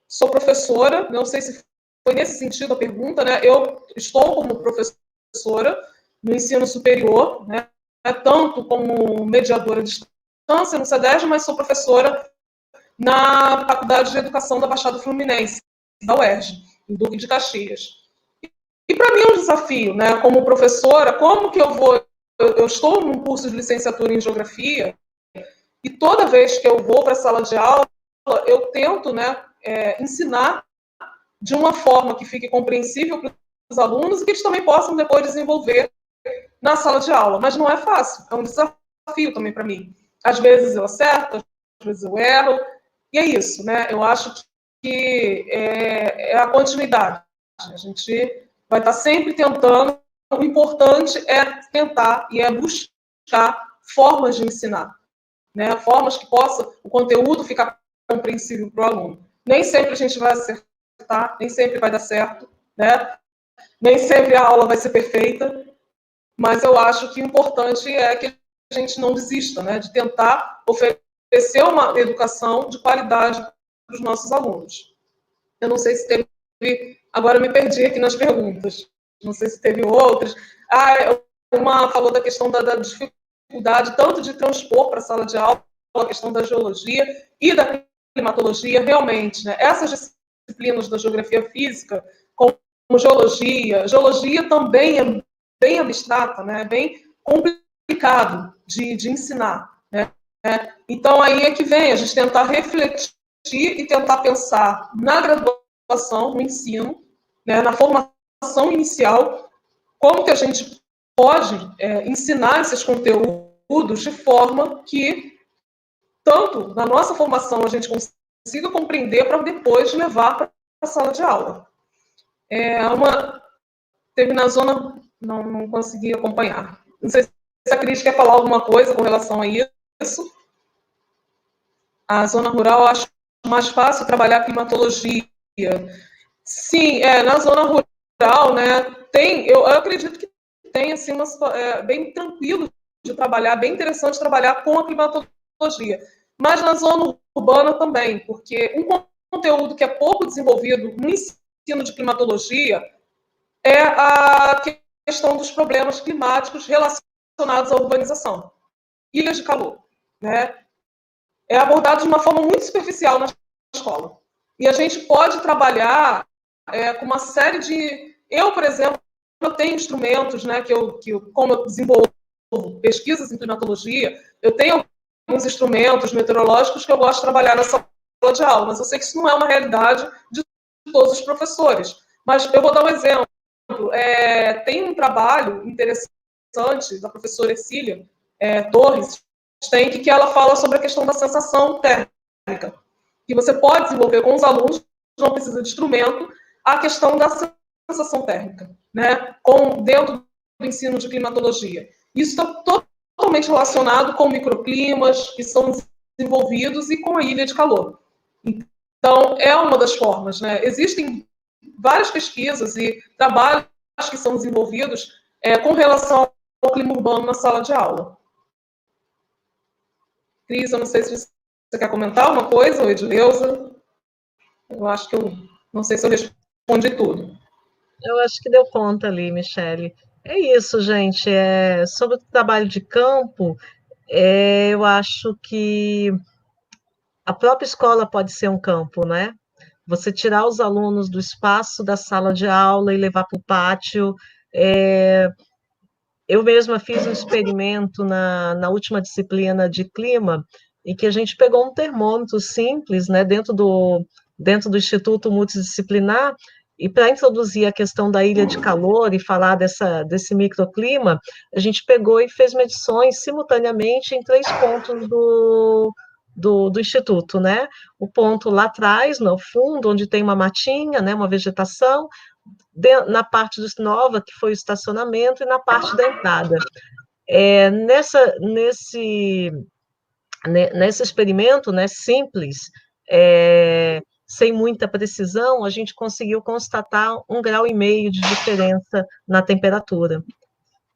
Speaker 3: sou professora, não sei se foi nesse sentido a pergunta, né? Eu estou como professora no ensino superior, né? Tanto como mediadora de distância no CEDESG, mas sou professora na Faculdade de Educação da Baixada Fluminense, da UERJ, em Duque de Caxias. E para mim é um desafio, né? Como professora, como que eu vou... Eu estou num curso de licenciatura em Geografia, e toda vez que eu vou para a sala de aula, eu tento, né, ensinar de uma forma que fique compreensível para os alunos e que eles também possam depois desenvolver na sala de aula. Mas não é fácil, é um desafio também para mim. Às vezes eu acerto, às vezes eu erro, e é isso, né? Eu acho que é a continuidade. A gente vai estar sempre tentando, o importante é tentar e é buscar formas de ensinar, né? Formas que possa o conteúdo ficar compreensível para o aluno. Nem sempre a gente vai acertar, nem sempre vai dar certo, né? Nem sempre a aula vai ser perfeita, mas eu acho que o importante é que a gente não desista, né? De tentar oferecer uma educação de qualidade para os nossos alunos. Eu não sei se teve... Agora eu me perdi aqui nas perguntas. Não sei se teve outras. Uma falou da questão da dificuldade tanto de transpor para a sala de aula a questão da geologia e da climatologia, realmente, né? Essas disciplinas da geografia física, como geologia também é bem abstrata, né? Bem complicado de ensinar, né? Então, aí é que vem a gente tentar refletir e tentar pensar na graduação, no ensino, né? Na formação inicial, como que a gente pode ensinar esses conteúdos de forma que tanto na nossa formação a gente consiga compreender para depois levar para a sala de aula. Teve na zona, não consegui acompanhar. Não sei se a Cris quer falar alguma coisa com relação a isso. A zona rural, eu acho mais fácil trabalhar climatologia. Sim, na zona rural, né, eu acredito que tem assim, bem tranquilo de trabalhar, bem interessante trabalhar com a climatologia. Mas na zona urbana também, porque um conteúdo que é pouco desenvolvido no ensino de climatologia é a questão dos problemas climáticos relacionados à urbanização. Ilhas de calor, né? É abordado de uma forma muito superficial na escola. E a gente pode trabalhar com uma série de... Eu, por exemplo, eu tenho instrumentos, né, como eu desenvolvo pesquisas em climatologia, eu tenho alguns instrumentos meteorológicos que eu gosto de trabalhar na sala de aula, mas eu sei que isso não é uma realidade de todos os professores. Mas eu vou dar um exemplo. Tem um trabalho interessante da professora Ercília Torres, que ela fala sobre a questão da sensação térmica, que você pode desenvolver com os alunos, não precisa de instrumento, a questão da sensação térmica, né? Dentro do ensino de climatologia. Isso está totalmente relacionado com microclimas que são desenvolvidos e com a ilha de calor. Então, é uma das formas, né? Existem várias pesquisas e trabalhos que são desenvolvidos com relação ao clima urbano na sala de aula. Cris, eu não sei se você quer comentar alguma coisa, ou Edileuza. Eu acho que eu não sei se eu respondi tudo.
Speaker 1: Eu acho que deu conta ali, Michele. É isso, gente. Sobre o trabalho de campo, eu acho que a própria escola pode ser um campo, né? Você tirar os alunos do espaço da sala de aula e levar para o pátio. Eu mesma fiz um experimento na última disciplina de clima, em que a gente pegou um termômetro simples, né, dentro do Instituto Multidisciplinar, E para introduzir a questão da ilha de calor e falar desse microclima, a gente pegou e fez medições simultaneamente em 3 pontos do Instituto, né? O ponto lá atrás, no fundo, onde tem uma matinha, né, uma vegetação, na parte nova, que foi o estacionamento, e na parte da entrada. Nesse experimento, né, simples, sem muita precisão, a gente conseguiu constatar 1,5 graus de diferença na temperatura.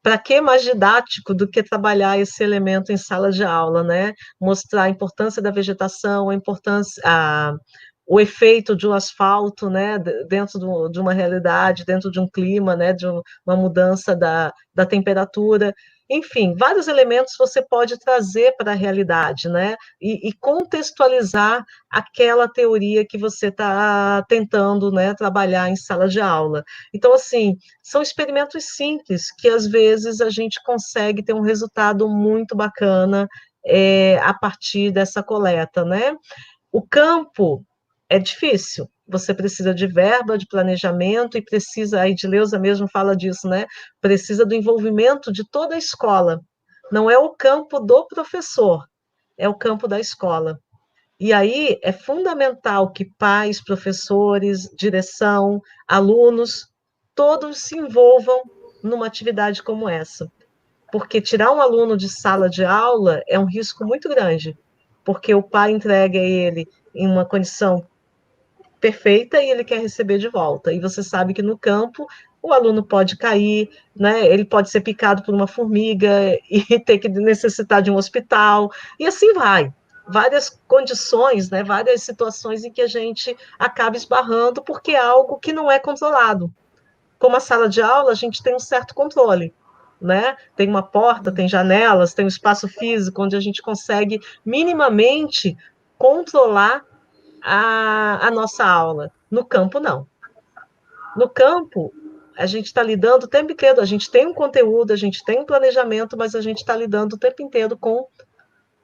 Speaker 1: Para que mais didático do que trabalhar esse elemento em sala de aula, né? Mostrar a importância da vegetação, o efeito de um asfalto, né? Dentro de uma realidade, dentro de um clima, né? De uma mudança da temperatura. Enfim, vários elementos você pode trazer para a realidade, né? E contextualizar aquela teoria que você está tentando, né, trabalhar em sala de aula. Então, assim, são experimentos simples que às vezes a gente consegue ter um resultado muito bacana a partir dessa coleta, né? O campo é difícil, você precisa de verba, de planejamento e precisa, a Edileuza mesmo fala disso, né? Precisa do envolvimento de toda a escola. Não é o campo do professor, é o campo da escola. E aí é fundamental que pais, professores, direção, alunos, todos se envolvam numa atividade como essa. Porque tirar um aluno de sala de aula é um risco muito grande, porque o pai entrega ele em uma condição perfeita e ele quer receber de volta. E você sabe que no campo o aluno pode cair, né? Ele pode ser picado por uma formiga e ter que necessitar de um hospital, e assim vai. Várias condições, né? Várias situações em que a gente acaba esbarrando porque é algo que não é controlado. Como a sala de aula, a gente tem um certo controle, né? Tem uma porta, tem janelas, tem um espaço físico onde a gente consegue minimamente controlar a nossa aula. No campo, não. No campo, a gente está lidando o tempo inteiro, a gente tem um conteúdo, a gente tem um planejamento, mas a gente está lidando o tempo inteiro com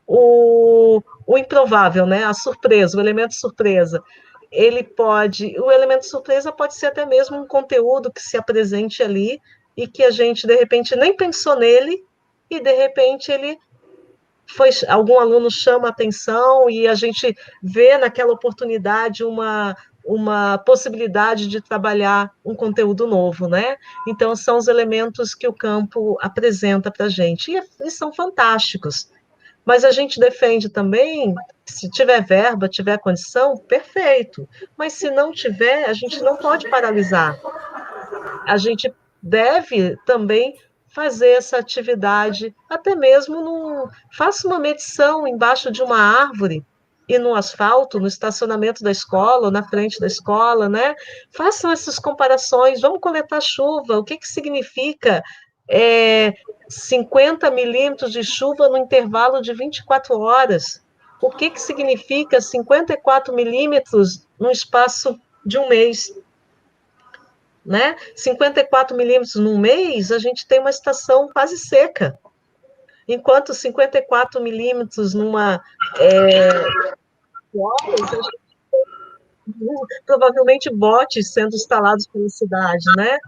Speaker 1: o improvável, né? A surpresa, o elemento surpresa. O elemento surpresa pode ser até mesmo um conteúdo que se apresente ali e que a gente, de repente, nem pensou nele, e de repente algum aluno chama a atenção e a gente vê naquela oportunidade uma possibilidade de trabalhar um conteúdo novo, né? Então, são os elementos que o campo apresenta para a gente, e são fantásticos. Mas a gente defende também, se tiver verba, tiver condição, perfeito. Mas se não tiver, a gente não pode paralisar. A gente deve também fazer essa atividade, até mesmo faça uma medição embaixo de uma árvore e no asfalto, no estacionamento da escola, ou na frente da escola, né? Façam essas comparações, vamos coletar chuva, o que significa 50 milímetros de chuva no intervalo de 24 horas? O que significa 54 milímetros no espaço de um mês? Né? 54 milímetros num mês, a gente tem uma estação quase seca, enquanto 54 milímetros numa horas, a gente tem provavelmente botes sendo instalados pela cidade, né?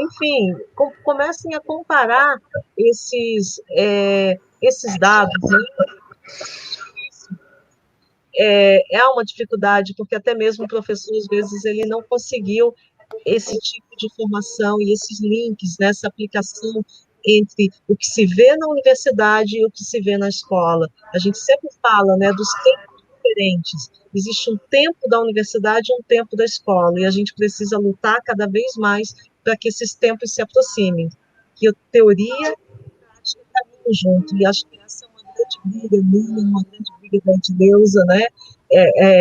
Speaker 1: Enfim, comecem a comparar esses dados, né? É uma dificuldade, porque até mesmo o professor, às vezes, ele não conseguiu esse tipo de formação e esses links, nessa aplicação entre o que se vê na universidade e o que se vê na escola. A gente sempre fala, né, dos tempos diferentes. Existe um tempo da universidade e um tempo da escola, e a gente precisa lutar cada vez mais para que esses tempos se aproximem, que a teoria e a prática caminham junto, e acho que essa é uma grande briga minha, uma grande briga da Edileuza, né,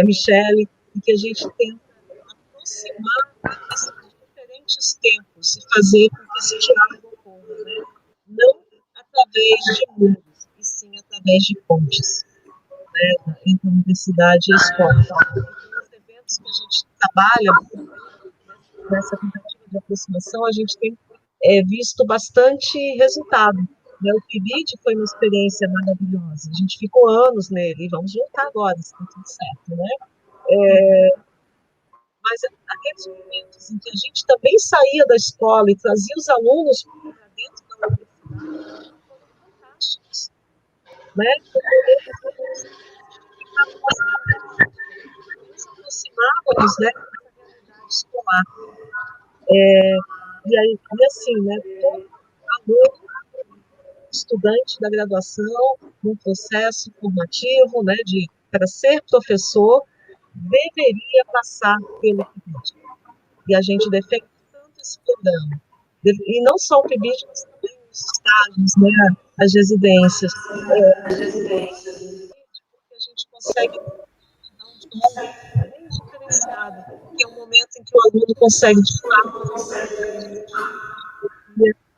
Speaker 1: Michele, em que a gente tenta aproximar esses diferentes tempos e fazer com que esse diálogo ocorra, né? Não através de muros, e sim através de pontes, né? Entre a universidade e a escola. Então, os eventos que a gente trabalha nessa tentativa de aproximação, a gente tem visto bastante resultado. Né? O PIBID foi uma experiência maravilhosa. A gente ficou anos nele, e vamos voltar agora, se está tudo certo, né? mas aqueles momentos em que a gente também saía da escola e trazia os alunos para dentro da universidade foram fantásticos, né? Nos aproximávamos, né, dessa realidade escolar. E assim, né, todo aluno, estudante da graduação, num processo formativo, né, para ser professor, deveria passar pelo PIBID. E a gente defende tanto esse programa. E não só o PIBID, mas também os estágios, né, as residências. Porque a gente consegue dar um tom bem diferenciado, que é o momento em que o aluno consegue, de fato,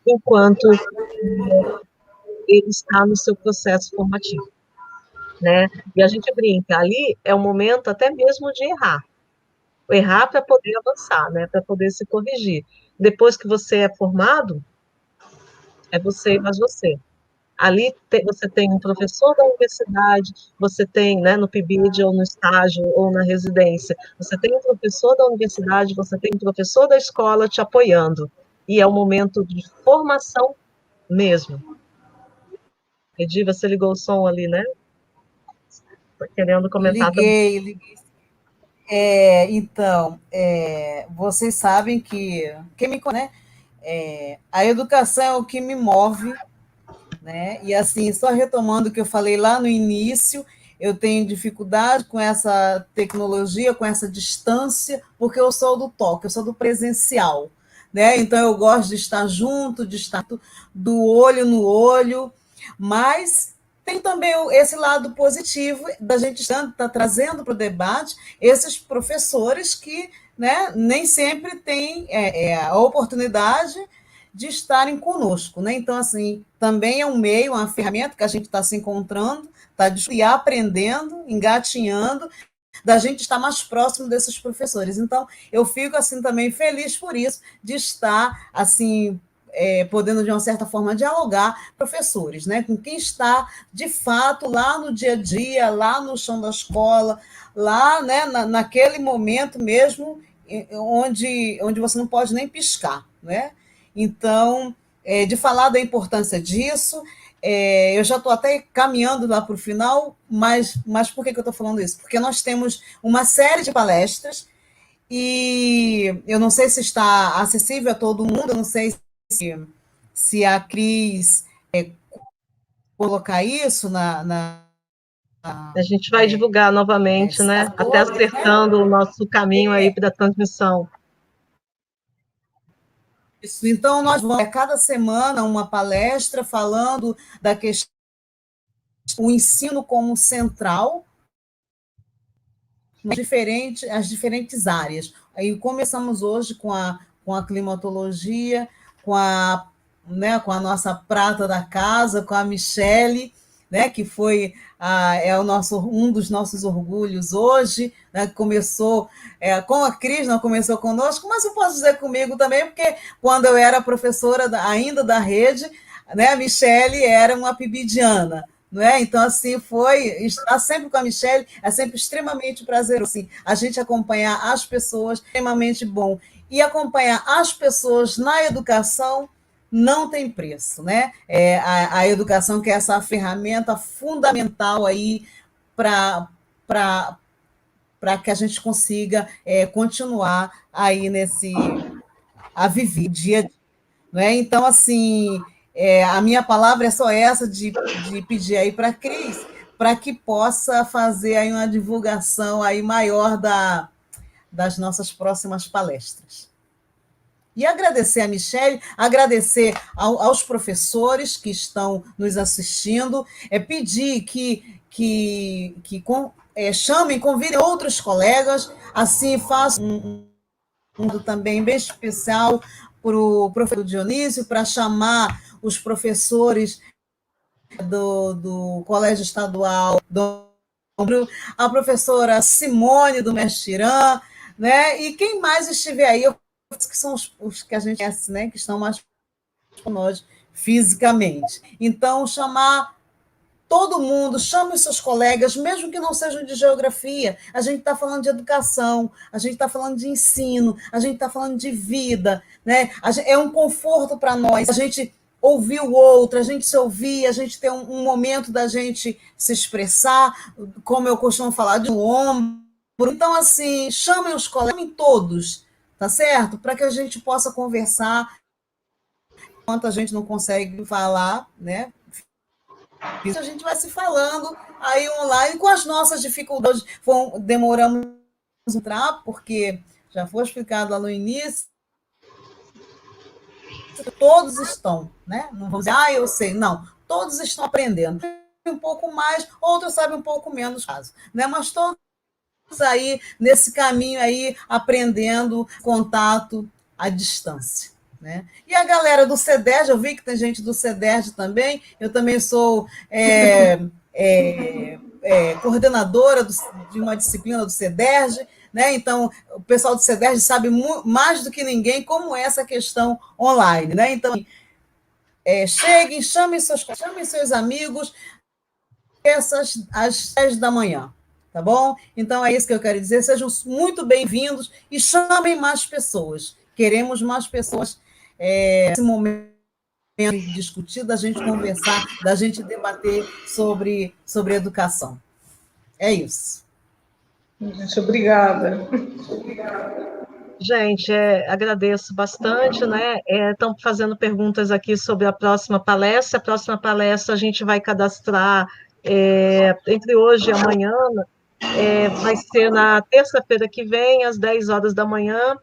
Speaker 1: enquanto ele está no seu processo formativo, né? E a gente brinca, ali é o momento até mesmo de errar para poder avançar, né? Para poder se corrigir. Depois que você é formado, é você e mais você. Ali você tem um professor da universidade, você tem, né, no PIBID ou no estágio ou na residência, você tem um professor da universidade, você tem um professor da escola te apoiando. E é um momento de formação mesmo. Edi, você ligou o som ali, né? Tá querendo comentar também.
Speaker 2: Liguei. Então, vocês sabem que, quem me conhece, a educação é o que me move, né? E assim, só retomando o que eu falei lá no início, eu tenho dificuldade com essa tecnologia, com essa distância, porque eu sou do toque, eu sou do presencial, né? Então eu gosto de estar junto, de estar do olho no olho, mas tem também esse lado positivo da gente estar trazendo para o debate esses professores que, né, nem sempre têm a oportunidade de estarem conosco, né? Então, assim, também é um meio, uma ferramenta que a gente está se encontrando, está aprendendo, engatinhando, da gente estar mais próximo desses professores. Então, eu fico, assim, também feliz por isso, de estar, assim, podendo, de uma certa forma, dialogar professores, né? Com quem está, de fato, lá no dia a dia, lá no chão da escola, lá, né, naquele momento mesmo, onde você não pode nem piscar, né? Então, de falar da importância disso, eu já estou até caminhando lá para o final, mas por que eu estou falando isso? Porque nós temos uma série de palestras e eu não sei se está acessível a todo mundo, eu não sei se a Cris colocar isso
Speaker 1: A gente vai divulgar novamente, né? Até acertando o nosso caminho aí para a transmissão.
Speaker 2: Isso. Então, nós vamos cada semana uma palestra falando da questão o ensino como central, as diferentes áreas. Aí começamos hoje com a climatologia, com a nossa prata da casa, com a Michele, né, que foi um dos nossos orgulhos hoje, né, que começou com a Cris, não começou conosco, mas eu posso dizer comigo também, porque quando eu era professora ainda da rede, né, a Michele era uma pibidiana, não é? Então, assim, estar sempre com a Michele é sempre extremamente prazeroso. Assim, a gente acompanhar as pessoas, extremamente bom. E acompanhar as pessoas na educação não tem preço, né? A educação que é essa ferramenta fundamental aí para que a gente consiga continuar aí a viver dia a dia. Não é? Então, assim, a minha palavra é só essa de pedir aí para a Cris, para que possa fazer aí uma divulgação aí maior das nossas próximas palestras. E agradecer a Michele, agradecer aos professores que estão nos assistindo, pedir que chamem, convidem outros colegas, assim façam um também bem especial para o professor Dionísio, para chamar os professores do Colégio Estadual, a professora Simone do Mexirã, né? E quem mais estiver aí, que são os que a gente conhece, né? Que estão mais com nós fisicamente. Então, chamar todo mundo, chame os seus colegas, mesmo que não sejam de geografia. A gente está falando de educação, a gente está falando de ensino, a gente está falando de vida, né? É um conforto para nós. A gente ouvir o outro, a gente se ouvir, a gente ter um momento da gente se expressar, como eu costumo falar, de um ombro. Então, assim, chamem os colegas, chamem todos, tá certo? Para que a gente possa conversar. Enquanto a gente não consegue falar, né? Isso a gente vai se falando aí online com as nossas dificuldades. Demoramos a entrar, porque já foi explicado lá no início, todos estão, né? Não vamos dizer, eu sei, não. Todos estão aprendendo. Um pouco mais, outros sabem um pouco menos, caso, né? Mas todos aí nesse caminho aí aprendendo contato à distância. Né? E a galera do CEDERJ, eu vi que tem gente do CEDERJ também, eu também sou coordenadora de uma disciplina do CEDERJ, né? Então o pessoal do CEDERJ sabe mais do que ninguém como é essa questão online. Né? Então, cheguem, chamem seus amigos, às 10 da manhã. Tá bom? Então é isso que eu quero dizer. Sejam muito bem-vindos e chamem mais pessoas. Queremos mais pessoas nesse momento de discutir, da gente conversar, da gente debater sobre educação. É isso.
Speaker 3: Gente, obrigada.
Speaker 1: Gente, agradeço bastante, né? Estão fazendo perguntas aqui sobre a próxima palestra. A próxima palestra a gente vai cadastrar entre hoje e amanhã. Vai ser na terça-feira que vem, às 10 horas da manhã,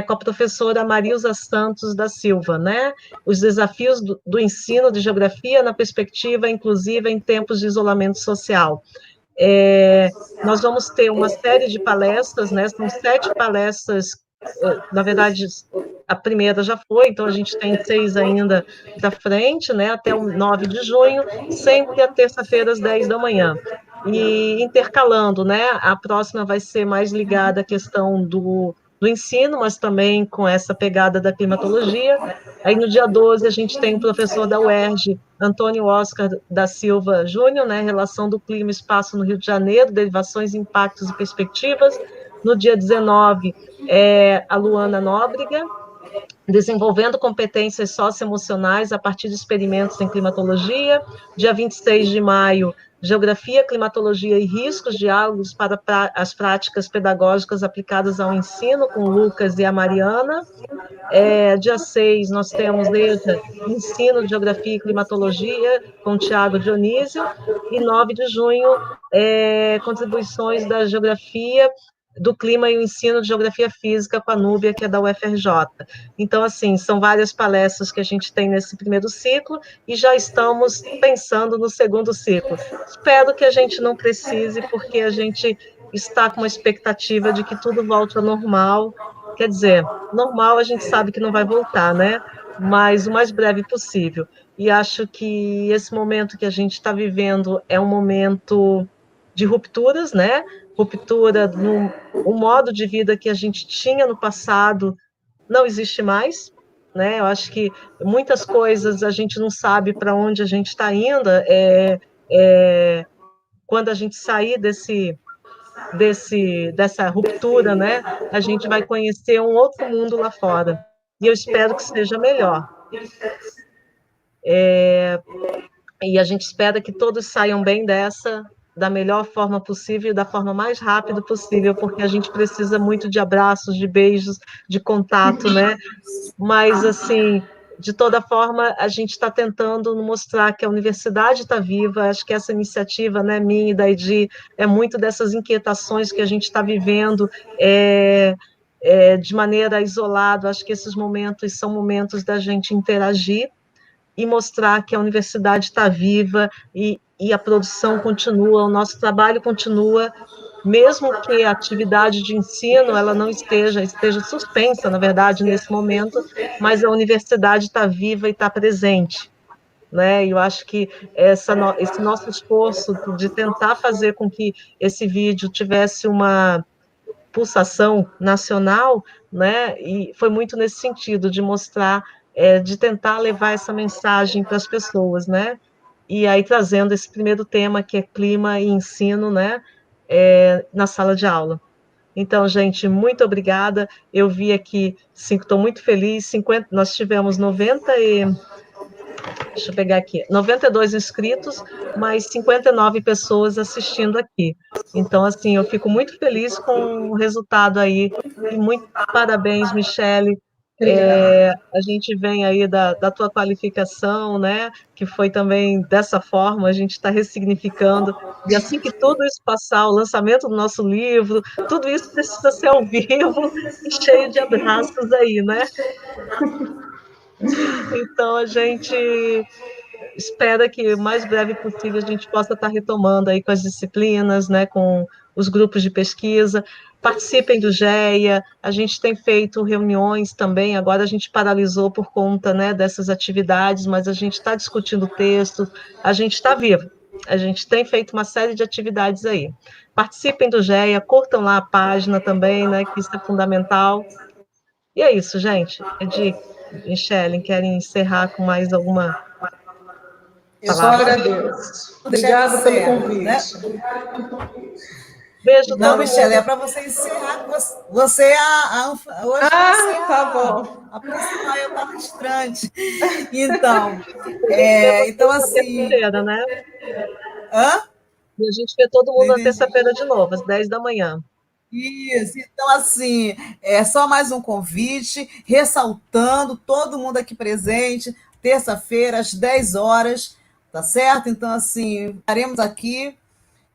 Speaker 1: com a professora Marilza Santos da Silva, né? Os desafios do ensino de geografia na perspectiva inclusiva em tempos de isolamento social. Nós vamos ter uma série de palestras, né? São 7 palestras, na verdade, a primeira já foi, então a gente tem 6 ainda para frente, né? Até o 9 de junho, sempre à terça-feira, às 10 da manhã. E intercalando, né? A próxima vai ser mais ligada à questão do ensino, mas também com essa pegada da climatologia. Aí no dia 12 a gente tem o professor da UERJ, Antônio Oscar da Silva Júnior, né? Relação do clima e espaço no Rio de Janeiro, derivações, impactos e perspectivas. No dia 19, a Luana Nóbrega, desenvolvendo competências socioemocionais a partir de experimentos em climatologia. Dia 26 de maio, Geografia, Climatologia e Riscos, diálogos para as práticas pedagógicas aplicadas ao ensino, com o Lucas e a Mariana. Dia 6, nós temos Ensino de Geografia e Climatologia, com o Tiago Dionísio. E 9 de junho, contribuições da Geografia, do Clima e o Ensino de Geografia Física com a Núbia, que é da UFRJ. Então, assim, são várias palestras que a gente tem nesse primeiro ciclo e já estamos pensando no segundo ciclo. Espero que a gente não precise, porque a gente está com uma expectativa de que tudo volte ao normal. Quer dizer, normal a gente sabe que não vai voltar, né? Mas o mais breve possível. E acho que esse momento que a gente está vivendo é um momento de rupturas, né? Ruptura no modo de vida que a gente tinha no passado não existe mais, né? Eu acho que muitas coisas a gente não sabe para onde a gente está indo. Quando a gente sair dessa ruptura, né? A gente vai conhecer um outro mundo lá fora. E eu espero que seja melhor. E a gente espera que todos saiam bem da melhor forma possível e da forma mais rápida possível, porque a gente precisa muito de abraços, de beijos, de contato, né? Mas, assim, de toda forma, a gente está tentando mostrar que a universidade está viva. Acho que essa iniciativa, né, minha e da Edi, é muito dessas inquietações que a gente está vivendo de maneira isolada. Acho que esses momentos são momentos da gente interagir e mostrar que a universidade está viva e a produção continua, o nosso trabalho continua, mesmo que a atividade de ensino ela não esteja suspensa, na verdade, nesse momento, mas a universidade está viva e está presente. Né? Eu acho que esse nosso esforço de tentar fazer com que esse vídeo tivesse uma pulsação nacional, né? E foi muito nesse sentido, de mostrar, de tentar levar essa mensagem para as pessoas, né? e aí trazendo esse primeiro tema, que é clima e ensino, né, na sala de aula. Então, gente, muito obrigada. Eu vi aqui, estou muito feliz. Nós tivemos 90 e deixa eu pegar aqui, 92 inscritos, mais 59 pessoas assistindo aqui. Então, assim, eu fico muito feliz com o resultado aí, e muito parabéns, Michele. A gente vem aí da tua qualificação, né, que foi também dessa forma, a gente está ressignificando, e assim que tudo isso passar, o lançamento do nosso livro, tudo isso precisa ser ao vivo e cheio de abraços aí, né? Então, a gente espera que o mais breve possível a gente possa estar retomando aí com as disciplinas, né, com os grupos de pesquisa. Participem do GEA, a gente tem feito reuniões também, agora a gente paralisou por conta, né, dessas atividades, mas a gente está discutindo textos, a gente está vivo, a gente tem feito uma série de atividades aí. Participem do GEA, curtam lá a página também, né, que isso é fundamental. E é isso, gente. Edi, Michele, querem encerrar com mais alguma
Speaker 3: Eu só
Speaker 1: palavra?
Speaker 3: agradeço. Obrigada pelo
Speaker 2: Né?
Speaker 3: convite.
Speaker 1: Beijo
Speaker 2: Não,
Speaker 1: todo
Speaker 2: Michele, é
Speaker 1: mundo.
Speaker 2: para você encerrar. Você é hoje você é
Speaker 3: Tá bom.
Speaker 2: a principal e a palestrante. Então,
Speaker 1: Vê vocês na
Speaker 2: assim.
Speaker 1: terça-feira, né?
Speaker 2: Hã?
Speaker 1: E a gente vê todo
Speaker 2: Não
Speaker 1: mundo na
Speaker 2: entendi.
Speaker 1: terça-feira de novo, às 10 da manhã.
Speaker 2: Isso, então, assim, é só mais um convite, ressaltando todo mundo aqui presente, terça-feira, às 10 horas, tá certo? Então, assim, estaremos aqui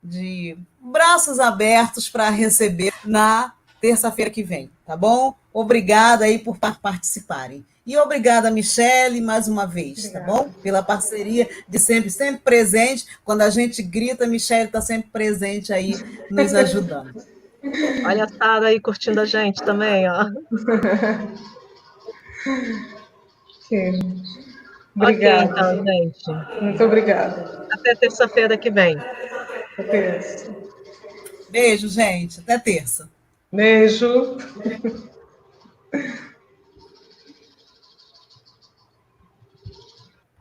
Speaker 2: de braços abertos para receber na terça-feira que vem, tá bom? Obrigada aí por participarem. E obrigada, Michele, mais uma vez, tá bom? Pela parceria de sempre, sempre presente. Quando a gente grita, Michele está sempre presente aí, nos ajudando.
Speaker 1: Olha a Sara aí curtindo a gente também, ó.
Speaker 3: Sim.
Speaker 1: Ok,
Speaker 3: Obrigada.
Speaker 1: então, gente.
Speaker 3: Muito obrigada.
Speaker 1: Até terça-feira que vem.
Speaker 3: Até essa.
Speaker 2: Beijo, gente. Até terça.
Speaker 3: Beijo.